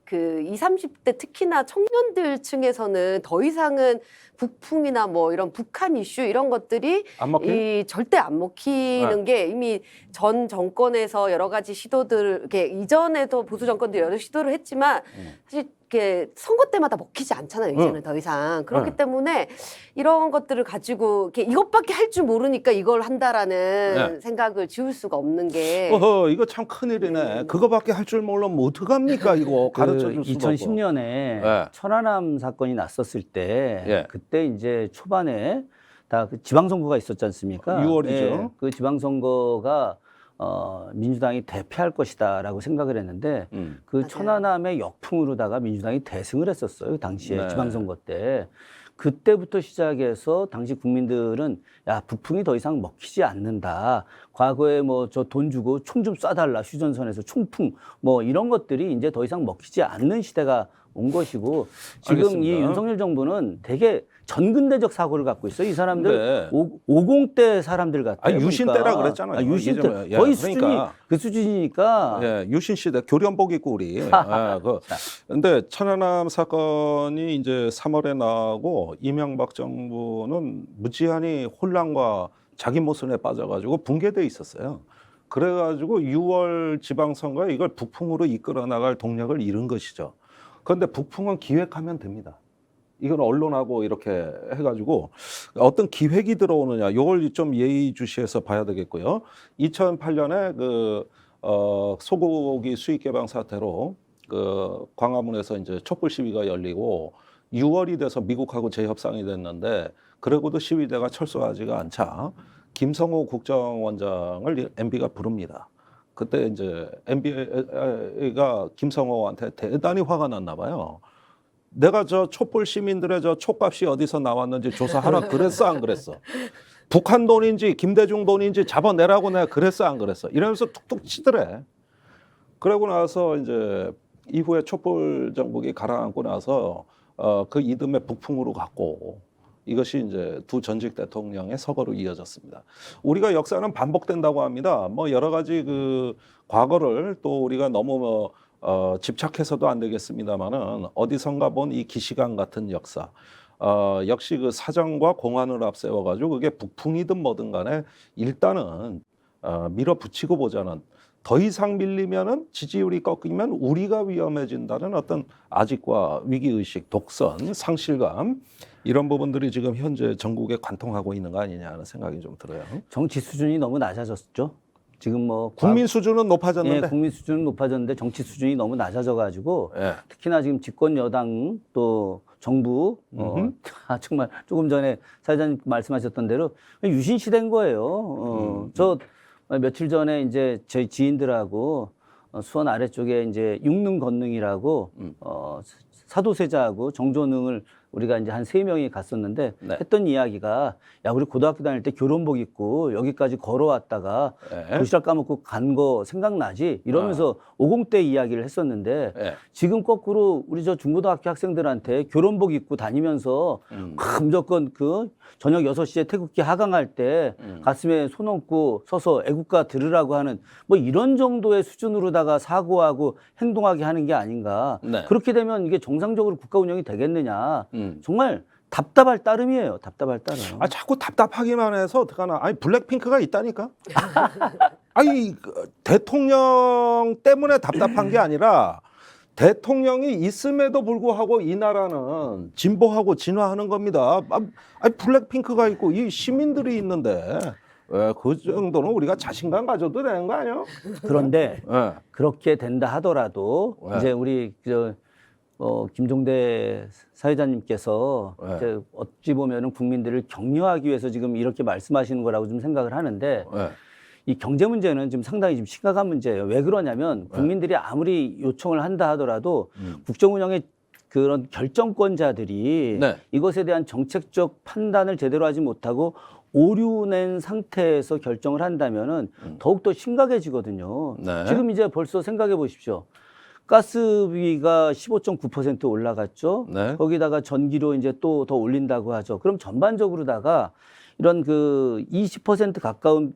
그 20, 30대 특히나 청년들 층에서는 더 이상은 북풍이나 뭐 이런 북한 이슈 이런 것들이
안 먹혀요?
절대 안 먹히는 게 이미 전 정권에서 여러 가지 시도들 이렇게 이전에도 보수 정권들이 여러 시도를 했지만 사실 이렇게 선거 때마다 먹히지 않잖아요. 이제는 더 이상 그렇기 때문에 이런 것들을 가지고 이렇게 이것밖에 할 줄 모르니까 이걸 한다라는 생각을 지울 수가 없는 게
어허 이거 참 큰일이네. 그거밖에 할 줄 모르면 어떡합니까 이거 가르쳐 줄 수도 없고.
2010년에 천안함 사건이 났었을 때 그때 이제 초반에 다 그 지방선거가 있었지 않습니까?
6월이죠.
그 지방선거가 민주당이 대패할 것이다라고 생각을 했는데 그
맞아요.
천안함의 역풍으로다가 민주당이 대승을 했었어요. 당시에
네.
지방선거 때. 그때부터 시작해서 당시 국민들은 야 북풍이 더 이상 먹히지 않는다. 과거에 뭐 저 돈 주고 총 좀 쏴달라 휴전선에서 총풍 뭐 이런 것들이 이제 더 이상 먹히지 않는 시대가 온 것이고 지금
알겠습니다.
이 윤석열 정부는 되게 전근대적 사고를 갖고 있어요. 이 사람들
네.
50대 사람들 같아요.
유신
보니까.
때라 그랬잖아요.
유신 때
예전에.
거의
그러니까.
수준이 그 수준이니까
예, 유신 시대 교련복 입고 우리. 근데 천안함 사건이 이제 3월에 나고 이명박 정부는 무지한히 혼란과 자기 모순에 빠져가지고 붕괴돼 있었어요. 그래가지고 6월 지방선거에 이걸 북풍으로 이끌어 나갈 동력을 잃은 것이죠. 그런데 북풍은 기획하면 됩니다. 이건 언론하고 이렇게 해가지고 어떤 기획이 들어오느냐, 이걸 좀 예의주시해서 봐야 되겠고요. 2008년에 소고기 수입 개방 사태로 광화문에서 이제 촛불 시위가 열리고 6월이 돼서 미국하고 재협상이 됐는데 그러고도 시위대가 철수하지가 않자 김성호 국정원장을 MB가 부릅니다. 그때 이제 MB가 김성호한테 대단히 화가 났나 봐요. 내가 저 촛불 시민들의 저 촉값이 어디서 나왔는지 조사하라 그랬어 안 그랬어? 북한 돈인지 김대중 돈인지 잡아내라고 내가 그랬어 안 그랬어? 이러면서 툭툭 치더래. 그러고 나서 이제 이후에 촛불 정국이 가라앉고 나서 그 이듬해 북풍으로 갔고 이것이 이제 두 전직 대통령의 서거로 이어졌습니다. 우리가 역사는 반복된다고 합니다. 뭐 여러 가지 그 과거를 또 우리가 너무 집착해서도 안 되겠습니다만은 어디선가 본 이 기시강 같은 역사, 역시 그 사정과 공안을 앞세워 가지고 그게 북풍이든 뭐든 간에 일단은 밀어붙이고 보자는, 더 이상 밀리면은 지지율이 꺾이면 우리가 위험해진다는 어떤 아직과 위기의식, 독선, 상실감, 이런 부분들이 지금 현재 전국에 관통하고 있는 거 아니냐 하는 생각이 좀 들어요.
정치 수준이 너무 낮아졌죠. 지금 뭐
국민 수준은 높아졌는데,
예, 국민 수준은 높아졌는데 정치 수준이 너무 낮아져가지고
예.
특히나 지금 집권 여당 또 정부 정말 조금 전에 사회자님 말씀하셨던 대로 유신 시대인 거예요. 저 며칠 전에 이제 저희 지인들하고 수원 아래쪽에 이제 육능 건능이라고 사도세자하고 정조능을 우리가 이제 한 3명이 갔었는데
네.
했던 이야기가, 야, 우리 고등학교 다닐 때 교론복 입고 여기까지 걸어왔다가
네.
도시락 까먹고 간 거 생각나지? 이러면서 50대 이야기를 했었는데
네.
지금 거꾸로 우리 저 중고등학교 학생들한테 교론복 입고 다니면서 무조건 그 저녁 6시에 태극기 하강할 때 가슴에 손 얹고 서서 애국가 들으라고 하는 뭐 이런 정도의 수준으로다가 사고하고 행동하게 하는 게 아닌가.
네.
그렇게 되면 이게 정상적으로 국가 운영이 되겠느냐. 정말 답답할 따름이에요. 답답할 따름.
아, 자꾸 답답하기만 해서 어떡하나. 아니, 블랙핑크가 있다니까? 아니, 대통령 때문에 답답한 게 아니라 대통령이 있음에도 불구하고 이 나라는 진보하고 진화하는 겁니다. 아니, 블랙핑크가 있고 이 시민들이 있는데 왜 그 정도는 우리가 자신감 가져도 되는 거 아니에요?
그런데
네.
그렇게 된다 하더라도
네.
이제 우리 김종대 사회자님께서
네.
이제 어찌 보면은 국민들을 격려하기 위해서 지금 이렇게 말씀하시는 거라고 좀 생각을 하는데
네.
이 경제 문제는 지금 상당히 좀 심각한 문제예요. 왜 그러냐면 국민들이 아무리 요청을 한다 하더라도 국정 운영의 그런 결정권자들이
네.
이것에 대한 정책적 판단을 제대로 하지 못하고 오류낸 상태에서 결정을 한다면은 더욱더 심각해지거든요.
네.
지금 이제 벌써 생각해 보십시오. 가스비가 15.9% 올라갔죠.
네.
거기다가 전기료 이제 또 더 올린다고 하죠. 그럼 전반적으로다가 이런 그 20% 가까운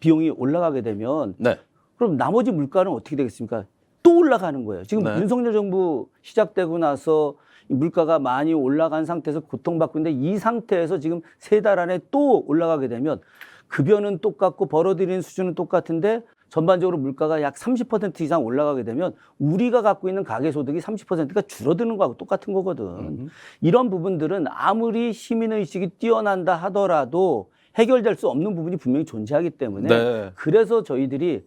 비용이 올라가게 되면
네.
그럼 나머지 물가는 어떻게 되겠습니까? 또 올라가는 거예요. 지금
네.
윤석열 정부 시작되고 나서 물가가 많이 올라간 상태에서 고통받고 있는데 이 상태에서 지금 3달 안에 또 올라가게 되면 급여는 똑같고 벌어들이는 수준은 똑같은데 전반적으로 물가가 약 30% 이상 올라가게 되면 우리가 갖고 있는 가계소득이 30%가 줄어드는 거하고 똑같은 거거든. 이런 부분들은 아무리 시민의식이 뛰어난다 하더라도 해결될 수 없는 부분이 분명히 존재하기 때문에
네.
그래서 저희들이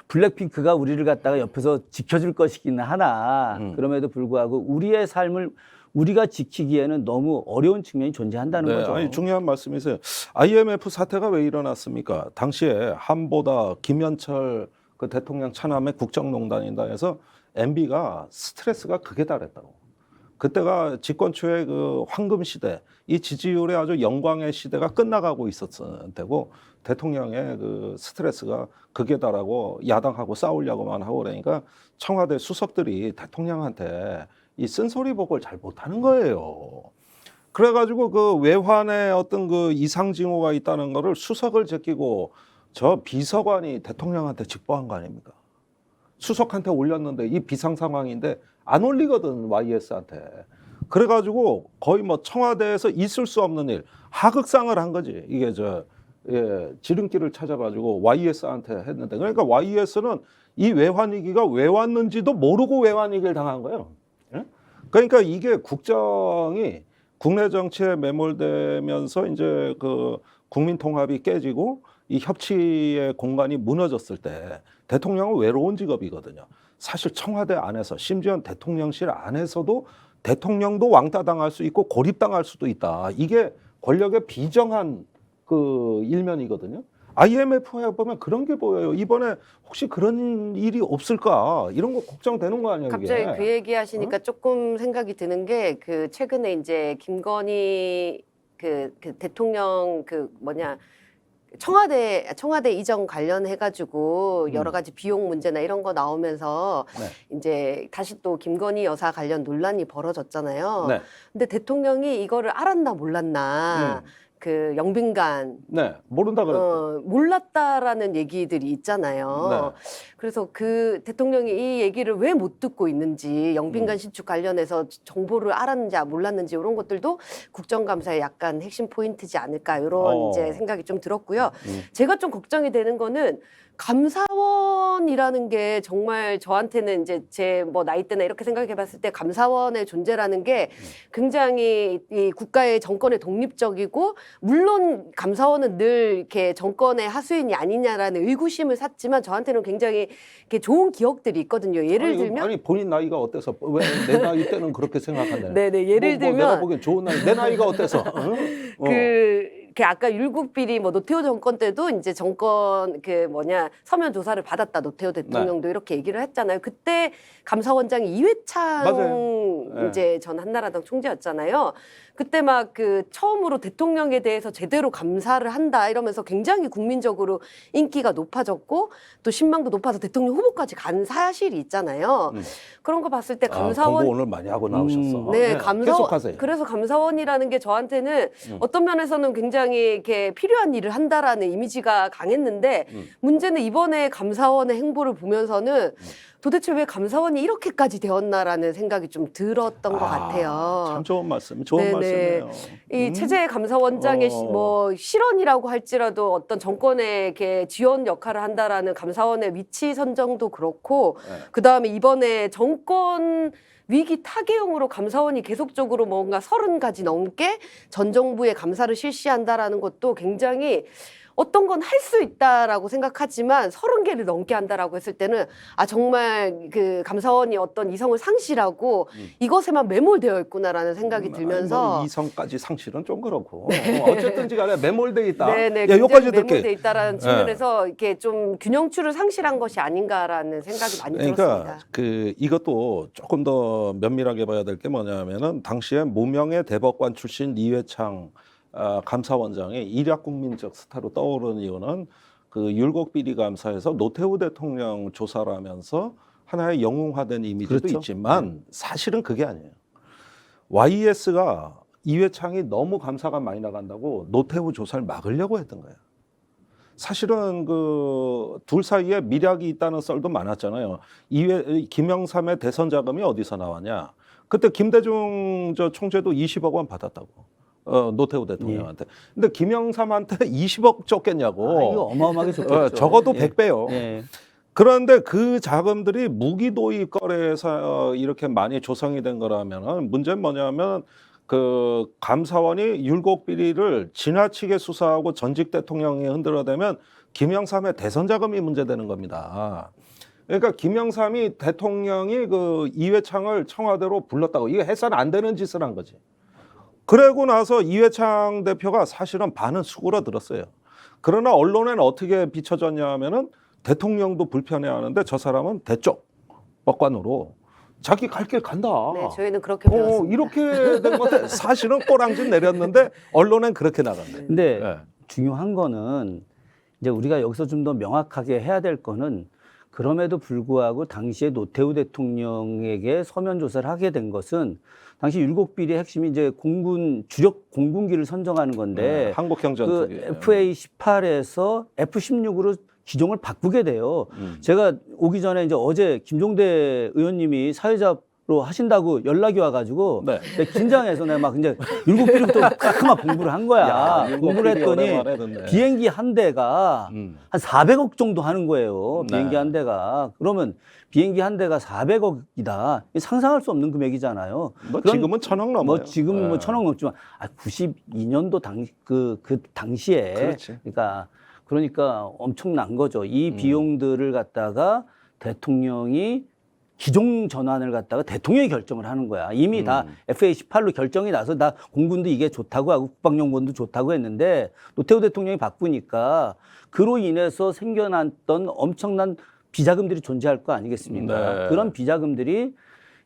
블랙핑크가 우리를 갖다가 옆에서 지켜줄 것이긴 하나 그럼에도 불구하고 우리의 삶을 우리가 지키기에는 너무 어려운 측면이 존재한다는
네,
거죠.
아니, 중요한 말씀이세요. IMF 사태가 왜 일어났습니까? 당시에 한보다 김현철 그 대통령 차남의 국정농단이다 해서 MB가 스트레스가 극에 달했다고. 그때가 집권 초의 그 황금 시대, 이 지지율의 아주 영광의 시대가 끝나가고 있었을 때고 대통령의 그 스트레스가 극에 달하고 야당하고 싸우려고만 하고 그러니까 청와대 수석들이 대통령한테 이 쓴소리복을 잘 못하는 거예요. 그래가지고 그 외환에 어떤 그 이상 징후가 있다는 거를 수석을 제끼고 저 비서관이 대통령한테 직보한 거 아닙니까? 수석한테 올렸는데 이 비상 상황인데 안 올리거든, YS한테. 그래가지고 거의 뭐 청와대에서 있을 수 없는 일, 하극상을 한 거지. 이게 지름길을 찾아가지고 YS한테 했는데, 그러니까 YS는 이 외환위기가 왜 왔는지도 모르고 외환위기를 당한 거예요. 예? 그러니까 이게 국정이 국내 정치에 매몰되면서 이제 그 국민 통합이 깨지고 이 협치의 공간이 무너졌을 때 대통령은 외로운 직업이거든요. 사실 청와대 안에서 심지어 대통령실 안에서도 대통령도 왕따당할 수 있고 고립당할 수도 있다. 이게 권력의 비정한 그 일면이거든요. IMF에 보면 그런 게 보여요. 이번에 혹시 그런 일이 없을까? 이런 거 걱정되는 거 아니에요, 이게?
갑자기 그 얘기 하시니까 조금 생각이 드는 게 그 최근에 이제 김건희 그 대통령 그 뭐냐 청와대 이전 관련해 가지고 여러 가지 비용 문제나 이런 거 나오면서
네.
이제 다시 또 김건희 여사 관련 논란이 벌어졌잖아요.
네.
근데 대통령이 이거를 알았나 몰랐나 그 영빈관
네, 모른다 그랬죠.
몰랐다라는 얘기들이 있잖아요.
네.
그래서 그 대통령이 이 얘기를 왜 못 듣고 있는지 영빈관 신축 관련해서 정보를 알았는지 몰랐는지 이런 것들도 국정감사의 약간 핵심 포인트지 않을까 이런 이제 생각이 좀 들었고요. 제가 좀 걱정이 되는 거는 감사원이라는 게 정말 저한테는 이제 제 뭐 나이 때나 이렇게 생각해 봤을 때 감사원의 존재라는 게 굉장히 이 국가의 정권의 독립적이고 물론 감사원은 늘 이렇게 정권의 하수인이 아니냐라는 의구심을 샀지만 저한테는 굉장히 이렇게 좋은 기억들이 있거든요. 예를 들면
아니 본인 나이가 어때서 왜 내 나이 때는 그렇게 생각한다.
네네 예를 들면
내가 보기엔 좋은 나이 내 나이가 어때서
그 아까 율곡비리 뭐 노태우 정권 때도 이제 정권 그 뭐냐 서면 조사를 받았다 노태우 대통령도 이렇게 얘기를 했잖아요. 그때 감사원장이 이회창
맞아요.
이제 전 한나라당 총재였잖아요. 그때 막 그 처음으로 대통령에 대해서 제대로 감사를 한다 이러면서 굉장히 국민적으로 인기가 높아졌고 또 신망도 높아서 대통령 후보까지 간 사실이 있잖아요. 그런 거 봤을 때 감사원
공부 오늘 많이 하고 나오셨어.
네, 감사원.
계속하세요.
그래서 감사원이라는 게 저한테는 어떤 면에서는 굉장히 이렇게 필요한 일을 한다라는 이미지가 강했는데 문제는 이번에 감사원의 행보를 보면서는 도대체 왜 감사원이 이렇게까지 되었나라는 생각이 좀 들었던 것 같아요.
참 좋은 말씀, 좋은
네네.
말씀이에요.
이 체제 감사원장의 뭐 실언이라고 할지라도 어떤 정권에 이렇게 지원 역할을 한다라는 감사원의 위치 선정도 그렇고 그 다음에 이번에 정권 위기 타개용으로 감사원이 계속적으로 뭔가 30가지 넘게 전 정부의 감사를 실시한다라는 것도 굉장히 어떤 건 할 수 있다라고 생각하지만 30개를 넘게 한다라고 했을 때는 아 정말 그 감사원이 어떤 이성을 상실하고 이것에만 매몰되어 있구나라는 생각이 들면서
뭐 이성까지 상실은 좀 그렇고 어쨌든지 간에 매몰돼 있다.
네네
야,
굉장히
여기까지 듣게.
매몰되어 있다라는 측면에서 이렇게 좀 균형추를 상실한 것이 아닌가라는 생각이 많이
그러니까
들었습니다.
그 이것도 조금 더 면밀하게 봐야 될 게 뭐냐면은 당시에 무명의 대법관 출신 이회창 감사원장이 일약국민적 스타로 떠오르는 이유는 그 율곡비리 감사에서 노태우 대통령 조사를 하면서 하나의 영웅화된 이미지도
그렇죠.
있지만 사실은 그게 아니에요. YS가 이회창이 너무 감사가 많이 나간다고 노태우 조사를 막으려고 했던 거예요. 사실은 그 둘 사이에 밀약이 있다는 썰도 많았잖아요. 김영삼의 대선 자금이 어디서 나왔냐? 그때 김대중 총재도 20억 원 받았다고. 노태우 대통령한테. 근데 김영삼한테 20억 줬겠냐고.
이거 어마어마하게 줬겠죠.
적어도 100배요.
예.
그런데 그 자금들이 무기 도입 거래에서 이렇게 많이 조성이 된 거라면은 문제는 뭐냐면 그 감사원이 율곡 비리를 지나치게 수사하고 전직 대통령이 흔들어대면 김영삼의 대선 자금이 문제되는 겁니다. 그러니까 김영삼이 대통령이 그 이회창을 청와대로 불렀다고 이게 해서는 안 되는 짓을 한 거지. 그러고 나서 이회창 대표가 사실은 반은 수그러들었어요. 그러나 언론에는 어떻게 비춰졌냐 하면은 대통령도 불편해하는데 저 사람은 대쪽 법관으로 자기 갈 길 간다.
네, 저희는 그렇게 배웠습니다.
이렇게 된 건데 사실은 꼬랑지 내렸는데 언론엔 그렇게 나간대.
근데
네.
중요한 거는 이제 우리가 여기서 좀 더 명확하게 해야 될 거는 그럼에도 불구하고 당시에 노태우 대통령에게 서면 조사를 하게 된 것은 당시 율곡 비리의 핵심이 이제 주력 공군기를 선정하는 건데
한국형전투기.
그 FA-18에서 F-16으로 기종을 바꾸게 돼요. 제가 오기 전에 이제 어제 김종대 의원님이 사회자 하신다고 연락이 와가지고
네.
내가 긴장해서 내가 막 이제 7비부터 막 공부를 한 거야.
야,
공부를 했더니
오랜만에 듣네.
비행기 한 대가 한 400억 정도 하는 거예요.
네.
비행기 한 대가. 그러면 비행기 한 대가 400억이다. 상상할 수 없는 금액이잖아요.
뭐
그런-
지금은 1,000억 넘어요.
뭐 지금은
네.
뭐 1,000억 넘지만 92년도 그 당시에
그렇지.
그러니까 엄청난 거죠. 이
음.
비용들을 갖다가 대통령이 기종 전환을 갖다가 대통령이 결정을 하는 거야. 이미 다 FA18로 결정이 나서 나 공군도 이게 좋다고 하고 국방연구원도 좋다고 했는데 노태우 대통령이 바꾸니까 그로 인해서 생겨났던 엄청난 비자금들이 존재할 거 아니겠습니까?
네.
그런 비자금들이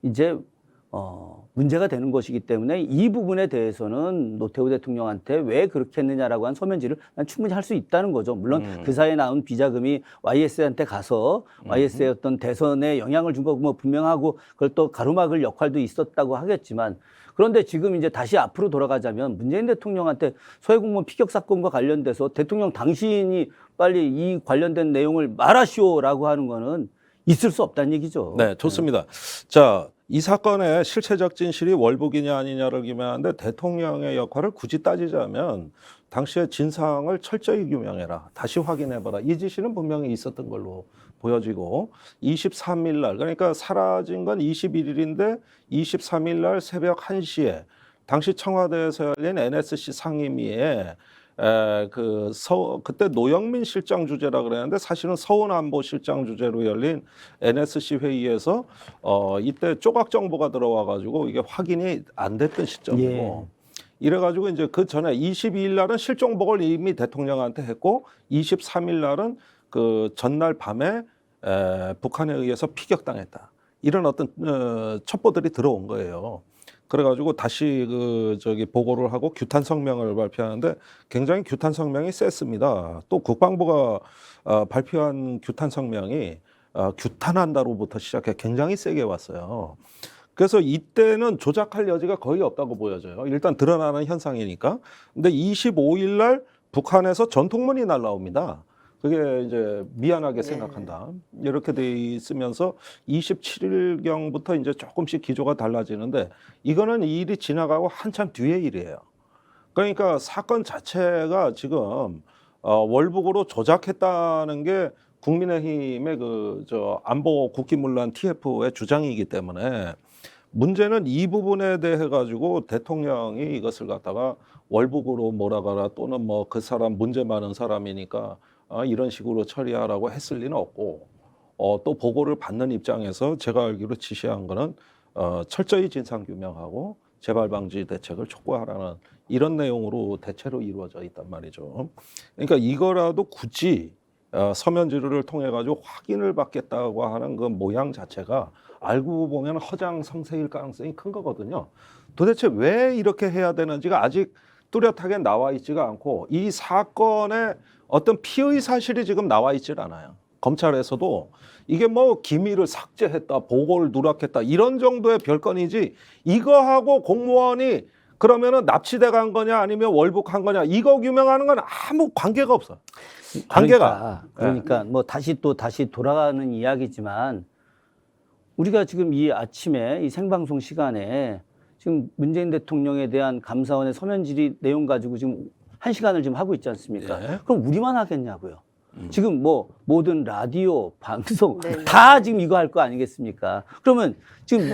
이제 문제가 되는 것이기 때문에 이 부분에 대해서는 노태우 대통령한테 왜 그렇게 했느냐라고 한 소면지를 난 충분히 할 수 있다는 거죠. 물론 그 사이에 나온 비자금이 YS한테 가서 YS의 어떤 대선에 영향을 준 거고 뭐 분명하고 그걸 또 가로막을 역할도 있었다고 하겠지만 그런데 지금 이제 다시 앞으로 돌아가자면 문재인 대통령한테 소해공무원 피격 사건과 관련돼서 대통령 당신이 빨리 이 관련된 내용을 말하시오라고 하는 거는 있을 수 없다는 얘기죠.
네, 좋습니다. 자, 이 사건의 실체적 진실이 월북이냐 아니냐를 규명하는데 대통령의 역할을 굳이 따지자면 당시의 진상을 철저히 규명해라. 다시 확인해봐라. 이 지시는 분명히 있었던 걸로 보여지고 23일 날 그러니까 사라진 건 21일인데 23일 날 새벽 1시에 당시 청와대에서 열린 NSC 상임위에 그때 노영민 실장 주재라 그랬는데 사실은 서훈안보 실장 주재로 열린 NSC 회의에서 이때 조각 정보가 들어와 가지고 이게 확인이 안 됐던 시점이고 이래가지고 이제 그 전에 22일 날은 실종복을 이미 대통령한테 했고 23일 날은 그 전날 밤에 북한에 의해서 피격당했다. 이런 어떤 첩보들이 들어온 거예요. 그래가지고 다시 보고를 하고 규탄 성명을 발표하는데 굉장히 규탄 성명이 셌습니다. 또 국방부가 발표한 규탄 성명이 규탄한다로부터 시작해 굉장히 세게 왔어요. 그래서 이때는 조작할 여지가 거의 없다고 보여져요. 일단 드러나는 현상이니까. 근데 25일 날 북한에서 전통문이 날라옵니다. 그게 이제 미안하게 생각한다. 이렇게 돼 있으면서 27일경부터 이제 조금씩 기조가 달라지는데 이거는 이 일이 지나가고 한참 뒤의 일이에요. 그러니까 사건 자체가 지금 월북으로 조작했다는 게 국민의힘의 안보 국기문란 TF의 주장이기 때문에 문제는 이 부분에 대해 가지고 대통령이 이것을 갖다가 월북으로 몰아가라 또는 뭐 그 사람 문제 많은 사람이니까 이런 식으로 처리하라고 했을 리는 없고 또 보고를 받는 입장에서 제가 알기로 지시한 거는 철저히 진상 규명하고 재발 방지 대책을 촉구하라는 이런 내용으로 대체로 이루어져 있단 말이죠. 그러니까 이거라도 굳이 서면 지루를 통해 가지고 확인을 받겠다고 하는 그 모양 자체가 알고 보면 허장성세일 가능성이 큰 거거든요. 도대체 왜 이렇게 해야 되는지가 아직 뚜렷하게 나와 있지가 않고 이 사건의 어떤 피의 사실이 지금 나와 있질 않아요. 검찰에서도 이게 뭐 기밀을 삭제했다, 보고를 누락했다 이런 정도의 별건이지 이거하고 공무원이 그러면은 납치돼 간 거냐 아니면 월북한 거냐 이거 규명하는 건 아무 관계가 없어. 관계가.
그러니까 뭐 다시 돌아가는 이야기지만 우리가 지금 이 아침에 이 생방송 시간에 지금 문재인 대통령에 대한 감사원의 서면 질의 내용 가지고 지금 1시간을 지금 하고 있지 않습니까?
네.
그럼 우리만 하겠냐고요. 지금 뭐 모든 라디오, 방송
네.
다 지금 이거 할 거 아니겠습니까? 그러면 지금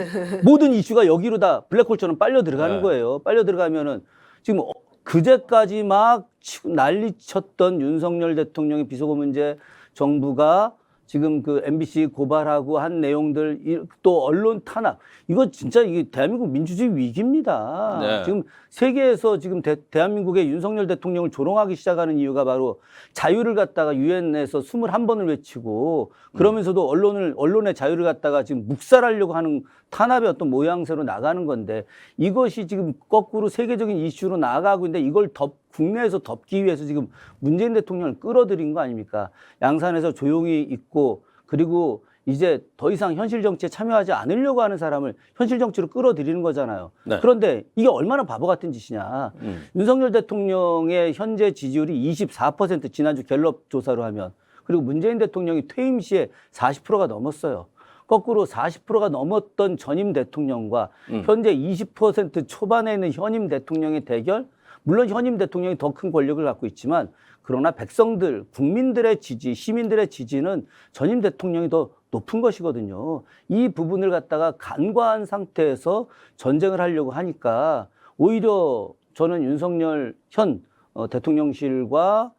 모든 이슈가 여기로 다 블랙홀처럼 빨려 들어가는
네.
거예요. 빨려 들어가면은 지금 그제까지 막 난리쳤던 윤석열 대통령의 비속어 문제 정부가 지금 그 MBC 고발하고 한 내용들 또 언론 탄압 이거 진짜 이게 대한민국 민주주의 위기입니다.
네.
지금 세계에서 지금 대한민국의 윤석열 대통령을 조롱하기 시작하는 이유가 바로 자유를 갖다가 유엔에서 21번을 외치고 그러면서도 언론의 자유를 갖다가 지금 묵살하려고 하는 탄압의 어떤 모양새로 나가는 건데 이것이 지금 거꾸로 세계적인 이슈로 나아가고 있는데 이걸 국내에서 덮기 위해서 지금 문재인 대통령을 끌어들인 거 아닙니까? 양산에서 조용히 있고 그리고 이제 더 이상 현실 정치에 참여하지 않으려고 하는 사람을 현실 정치로 끌어들이는 거잖아요.
네.
그런데 이게 얼마나 바보 같은 짓이냐. 윤석열 대통령의 현재 지지율이 24% 지난주 갤럽 조사로 하면 그리고 문재인 대통령이 퇴임 시에 40%가 넘었어요. 거꾸로 40%가 넘었던 전임 대통령과 현재 20% 초반에 있는 현임 대통령의 대결, 물론 현임 대통령이 더 큰 권력을 갖고 있지만 그러나 백성들, 국민들의 지지, 시민들의 지지는 전임 대통령이 더 높은 것이거든요. 이 부분을 갖다가 간과한 상태에서 전쟁을 하려고 하니까 오히려 저는 윤석열 현 대통령실과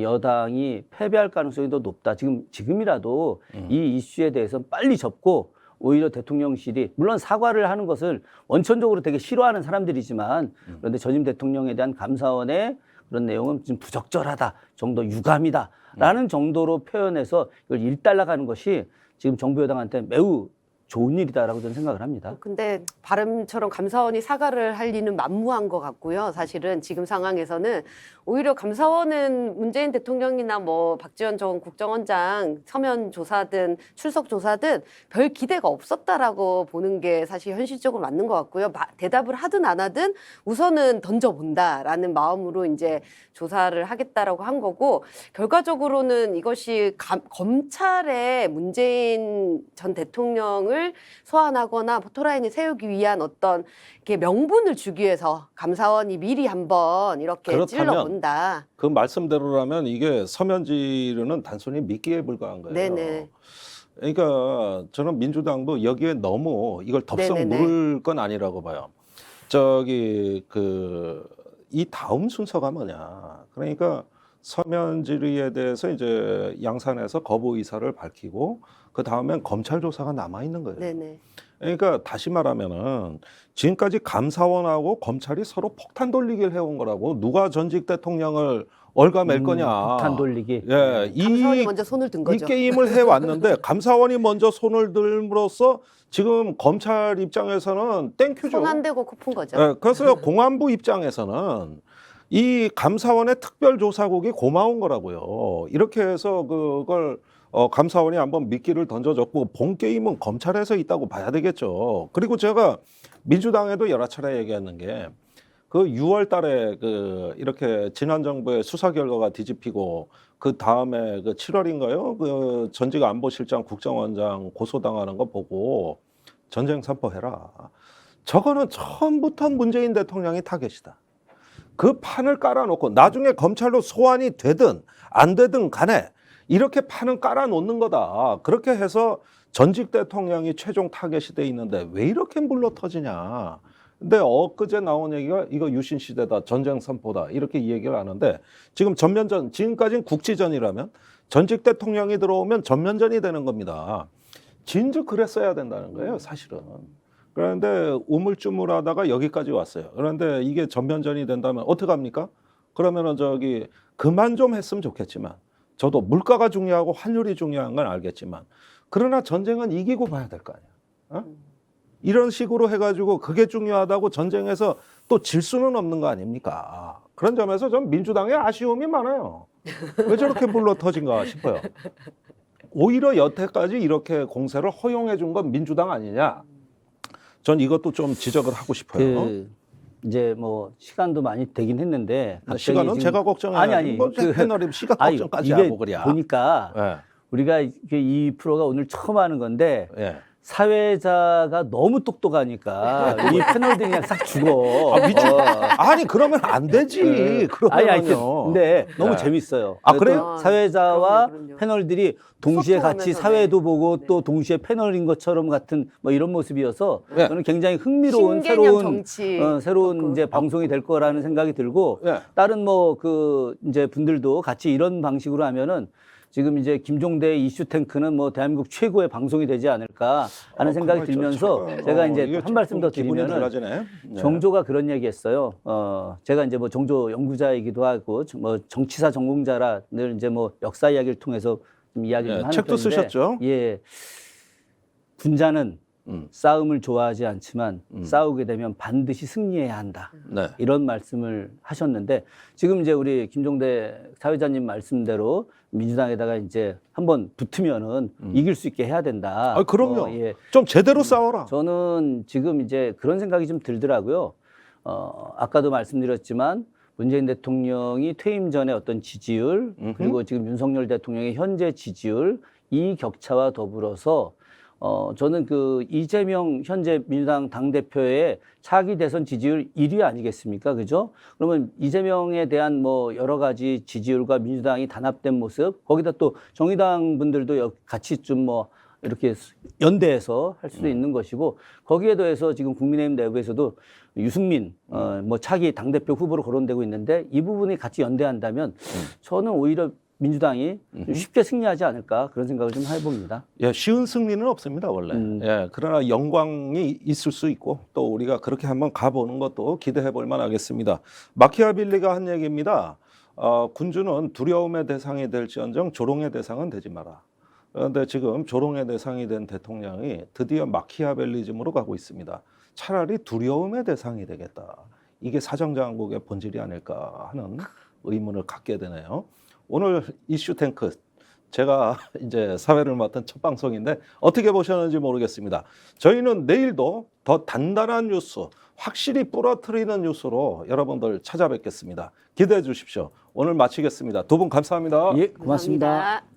여당이 패배할 가능성이 더 높다. 지금이라도 이 이슈에 대해서 빨리 접고 오히려 대통령실이 물론 사과를 하는 것을 원천적으로 되게 싫어하는 사람들이지만 그런데 전임 대통령에 대한 감사원의 그런 내용은 좀 부적절하다 정도 유감이다라는 정도로 표현해서 이걸 일단락하는 것이 지금 정부 여당한테 매우 좋은 일이다라고 저는 생각을 합니다.
근데 발음처럼 감사원이 사과를 할 리는 만무한 것 같고요. 사실은 지금 상황에서는 오히려 감사원은 문재인 대통령이나 뭐 박지원 전 국정원장 서면 조사든 출석 조사든 별 기대가 없었다라고 보는 게 사실 현실적으로 맞는 것 같고요. 대답을 하든 안 하든 우선은 던져본다라는 마음으로 이제 조사를 하겠다라고 한 거고 결과적으로는 이것이 검찰에 문재인 전 대통령을 소환하거나 포토라인을 세우기 위한 어떤 이렇게 명분을 주기 위해서 감사원이 미리 한번 이렇게 찔러본다.
그 말씀대로라면 이게 서면 지르는 단순히 미끼에 불과한 거예요.
네네.
그러니까 저는 민주당도 여기에 너무 이걸 덥석
네네네.
물을 건 아니라고 봐요. 이 다음 순서가 뭐냐. 그러니까 서면 질의에 대해서 이제 양산에서 거부 의사를 밝히고 그 다음엔 검찰 조사가 남아 있는 거예요.
네네.
그러니까 다시 말하면은 지금까지 감사원하고 검찰이 서로 폭탄 돌리기를 해온 거라고. 누가 전직 대통령을 얽어맬 거냐.
폭탄 돌리기.
예,
감사원이 먼저 손을 든
이
거죠.
게임을 해왔는데 감사원이 먼저 손을 들므로써 지금 검찰 입장에서는 땡큐죠.
손 안 대고 코 푼 거죠.
예, 그래서 공안부 입장에서는 이 감사원의 특별조사국이 고마운 거라고요. 이렇게 해서 그걸 감사원이 한번 미끼를 던져줬고 본 게임은 검찰에서 있다고 봐야 되겠죠. 그리고 제가 민주당에도 여러 차례 얘기했는 게 그 6월 달에 이렇게 지난 정부의 수사 결과가 뒤집히고 그 다음에 7월인가요? 그 전직 안보실장 국정원장 고소당하는 거 보고 전쟁 선포해라. 저거는 처음부터 문재인 대통령이 타겟이다. 그 판을 깔아놓고 나중에 검찰로 소환이 되든 안 되든 간에 이렇게 판은 깔아놓는 거다. 그렇게 해서 전직 대통령이 최종 타겟이 돼 있는데 왜 이렇게 물러터지냐. 근데 엊그제 나온 얘기가 이거 유신 시대다, 전쟁 선포다 이렇게 얘기를 하는데 지금 전면전, 지금까지는 국지전이라면 전직 대통령이 들어오면 전면전이 되는 겁니다. 진즉 그랬어야 된다는 거예요, 사실은. 그런데 우물쭈물하다가 여기까지 왔어요. 그런데 이게 전면전이 된다면 어떡합니까? 그러면은 그만 좀 했으면 좋겠지만 저도 물가가 중요하고 환율이 중요한 건 알겠지만 그러나 전쟁은 이기고 봐야 될 거 아니야. 이런 식으로 해가지고 그게 중요하다고 전쟁에서 또 질 수는 없는 거 아닙니까? 그런 점에서 전 민주당에 아쉬움이 많아요. 왜 저렇게 물러터진가 싶어요. 오히려 여태까지 이렇게 공세를 허용해 준 건 민주당 아니냐? 전 이것도 좀 지적을 하고 싶어요.
이제 뭐 시간도 많이 되긴 했는데
시간은 제가 걱정해요.
아니
패널이 시간 걱정까지 하고 그래.
보니까
네.
우리가 이 프로가 오늘 처음 하는 건데
네.
사회자가 너무 똑똑하니까 이 패널들이 그냥 싹 죽어.
아니 그러면 안 되지. 그러면요.
근데 너무
네.
재밌어요.
그래요?
사회자와
그럼요.
패널들이 동시에 같이
소통하면서,
사회도
네.
보고
네.
또 동시에 패널인 것처럼 같은 뭐 이런 모습이어서
네.
저는 굉장히 흥미로운
신개념
새로운
정치.
새로운 이제 방송이 될 거라는 생각이 들고
네.
다른 뭐 이제 분들도 같이 이런 방식으로 하면은 지금 이제 김종대 이슈 탱크는 뭐 대한민국 최고의 방송이 되지 않을까 하는 생각이 들면서 제가 이제 한 말씀 더 드리면은
네.
정조가 그런 얘기했어요. 제가 이제 뭐 정조 연구자이기도 하고 뭐 정치사 전공자라 늘 이제 뭐 역사 이야기를 통해서 좀 이야기를 하는
책도
편인데,
쓰셨죠?
예. 군자는 싸움을 좋아하지 않지만 싸우게 되면 반드시 승리해야 한다.
네.
이런 말씀을 하셨는데 지금 이제 우리 김종대 사회자님 말씀대로 민주당에다가 이제 한번 붙으면은 이길 수 있게 해야 된다.
그럼요.
예.
좀 제대로 싸워라.
저는 지금 이제 그런 생각이 좀 들더라고요. 아까도 말씀드렸지만 문재인 대통령이 퇴임 전에 어떤 지지율 그리고 지금 윤석열 대통령의 현재 지지율 이 격차와 더불어서 저는 그 이재명 현재 민주당 당대표의 차기 대선 지지율 1위 아니겠습니까? 그죠? 그러면 이재명에 대한 뭐 여러 가지 지지율과 민주당이 단합된 모습, 거기다 또 정의당 분들도 같이 좀 뭐 이렇게 연대해서 할 수도 있는 것이고, 거기에 더해서 지금 국민의힘 내부에서도 유승민 뭐 차기 당대표 후보로 거론되고 있는데, 이 부분이 같이 연대한다면 저는 오히려 민주당이 좀 쉽게 승리하지 않을까, 그런 생각을 좀 해봅니다.
예, 쉬운 승리는 없습니다, 원래. 예, 그러나 영광이 있을 수 있고 또 우리가 그렇게 한번 가보는 것도 기대해 볼 만하겠습니다. 마키아빌리가 한 얘기입니다. 군주는 두려움의 대상이 될지언정 조롱의 대상은 되지 마라. 그런데 지금 조롱의 대상이 된 대통령이 드디어 마키아벨리즘으로 가고 있습니다. 차라리 두려움의 대상이 되겠다. 이게 사정장국의 본질이 아닐까 하는 의문을 갖게 되네요. 오늘 이슈 탱크, 제가 이제 사회를 맡은 첫 방송인데 어떻게 보셨는지 모르겠습니다. 저희는 내일도 더 단단한 뉴스, 확실히 부러뜨리는 뉴스로 여러분들 찾아뵙겠습니다. 기대해 주십시오. 오늘 마치겠습니다. 두 분 감사합니다.
예, 고맙습니다.
감사합니다.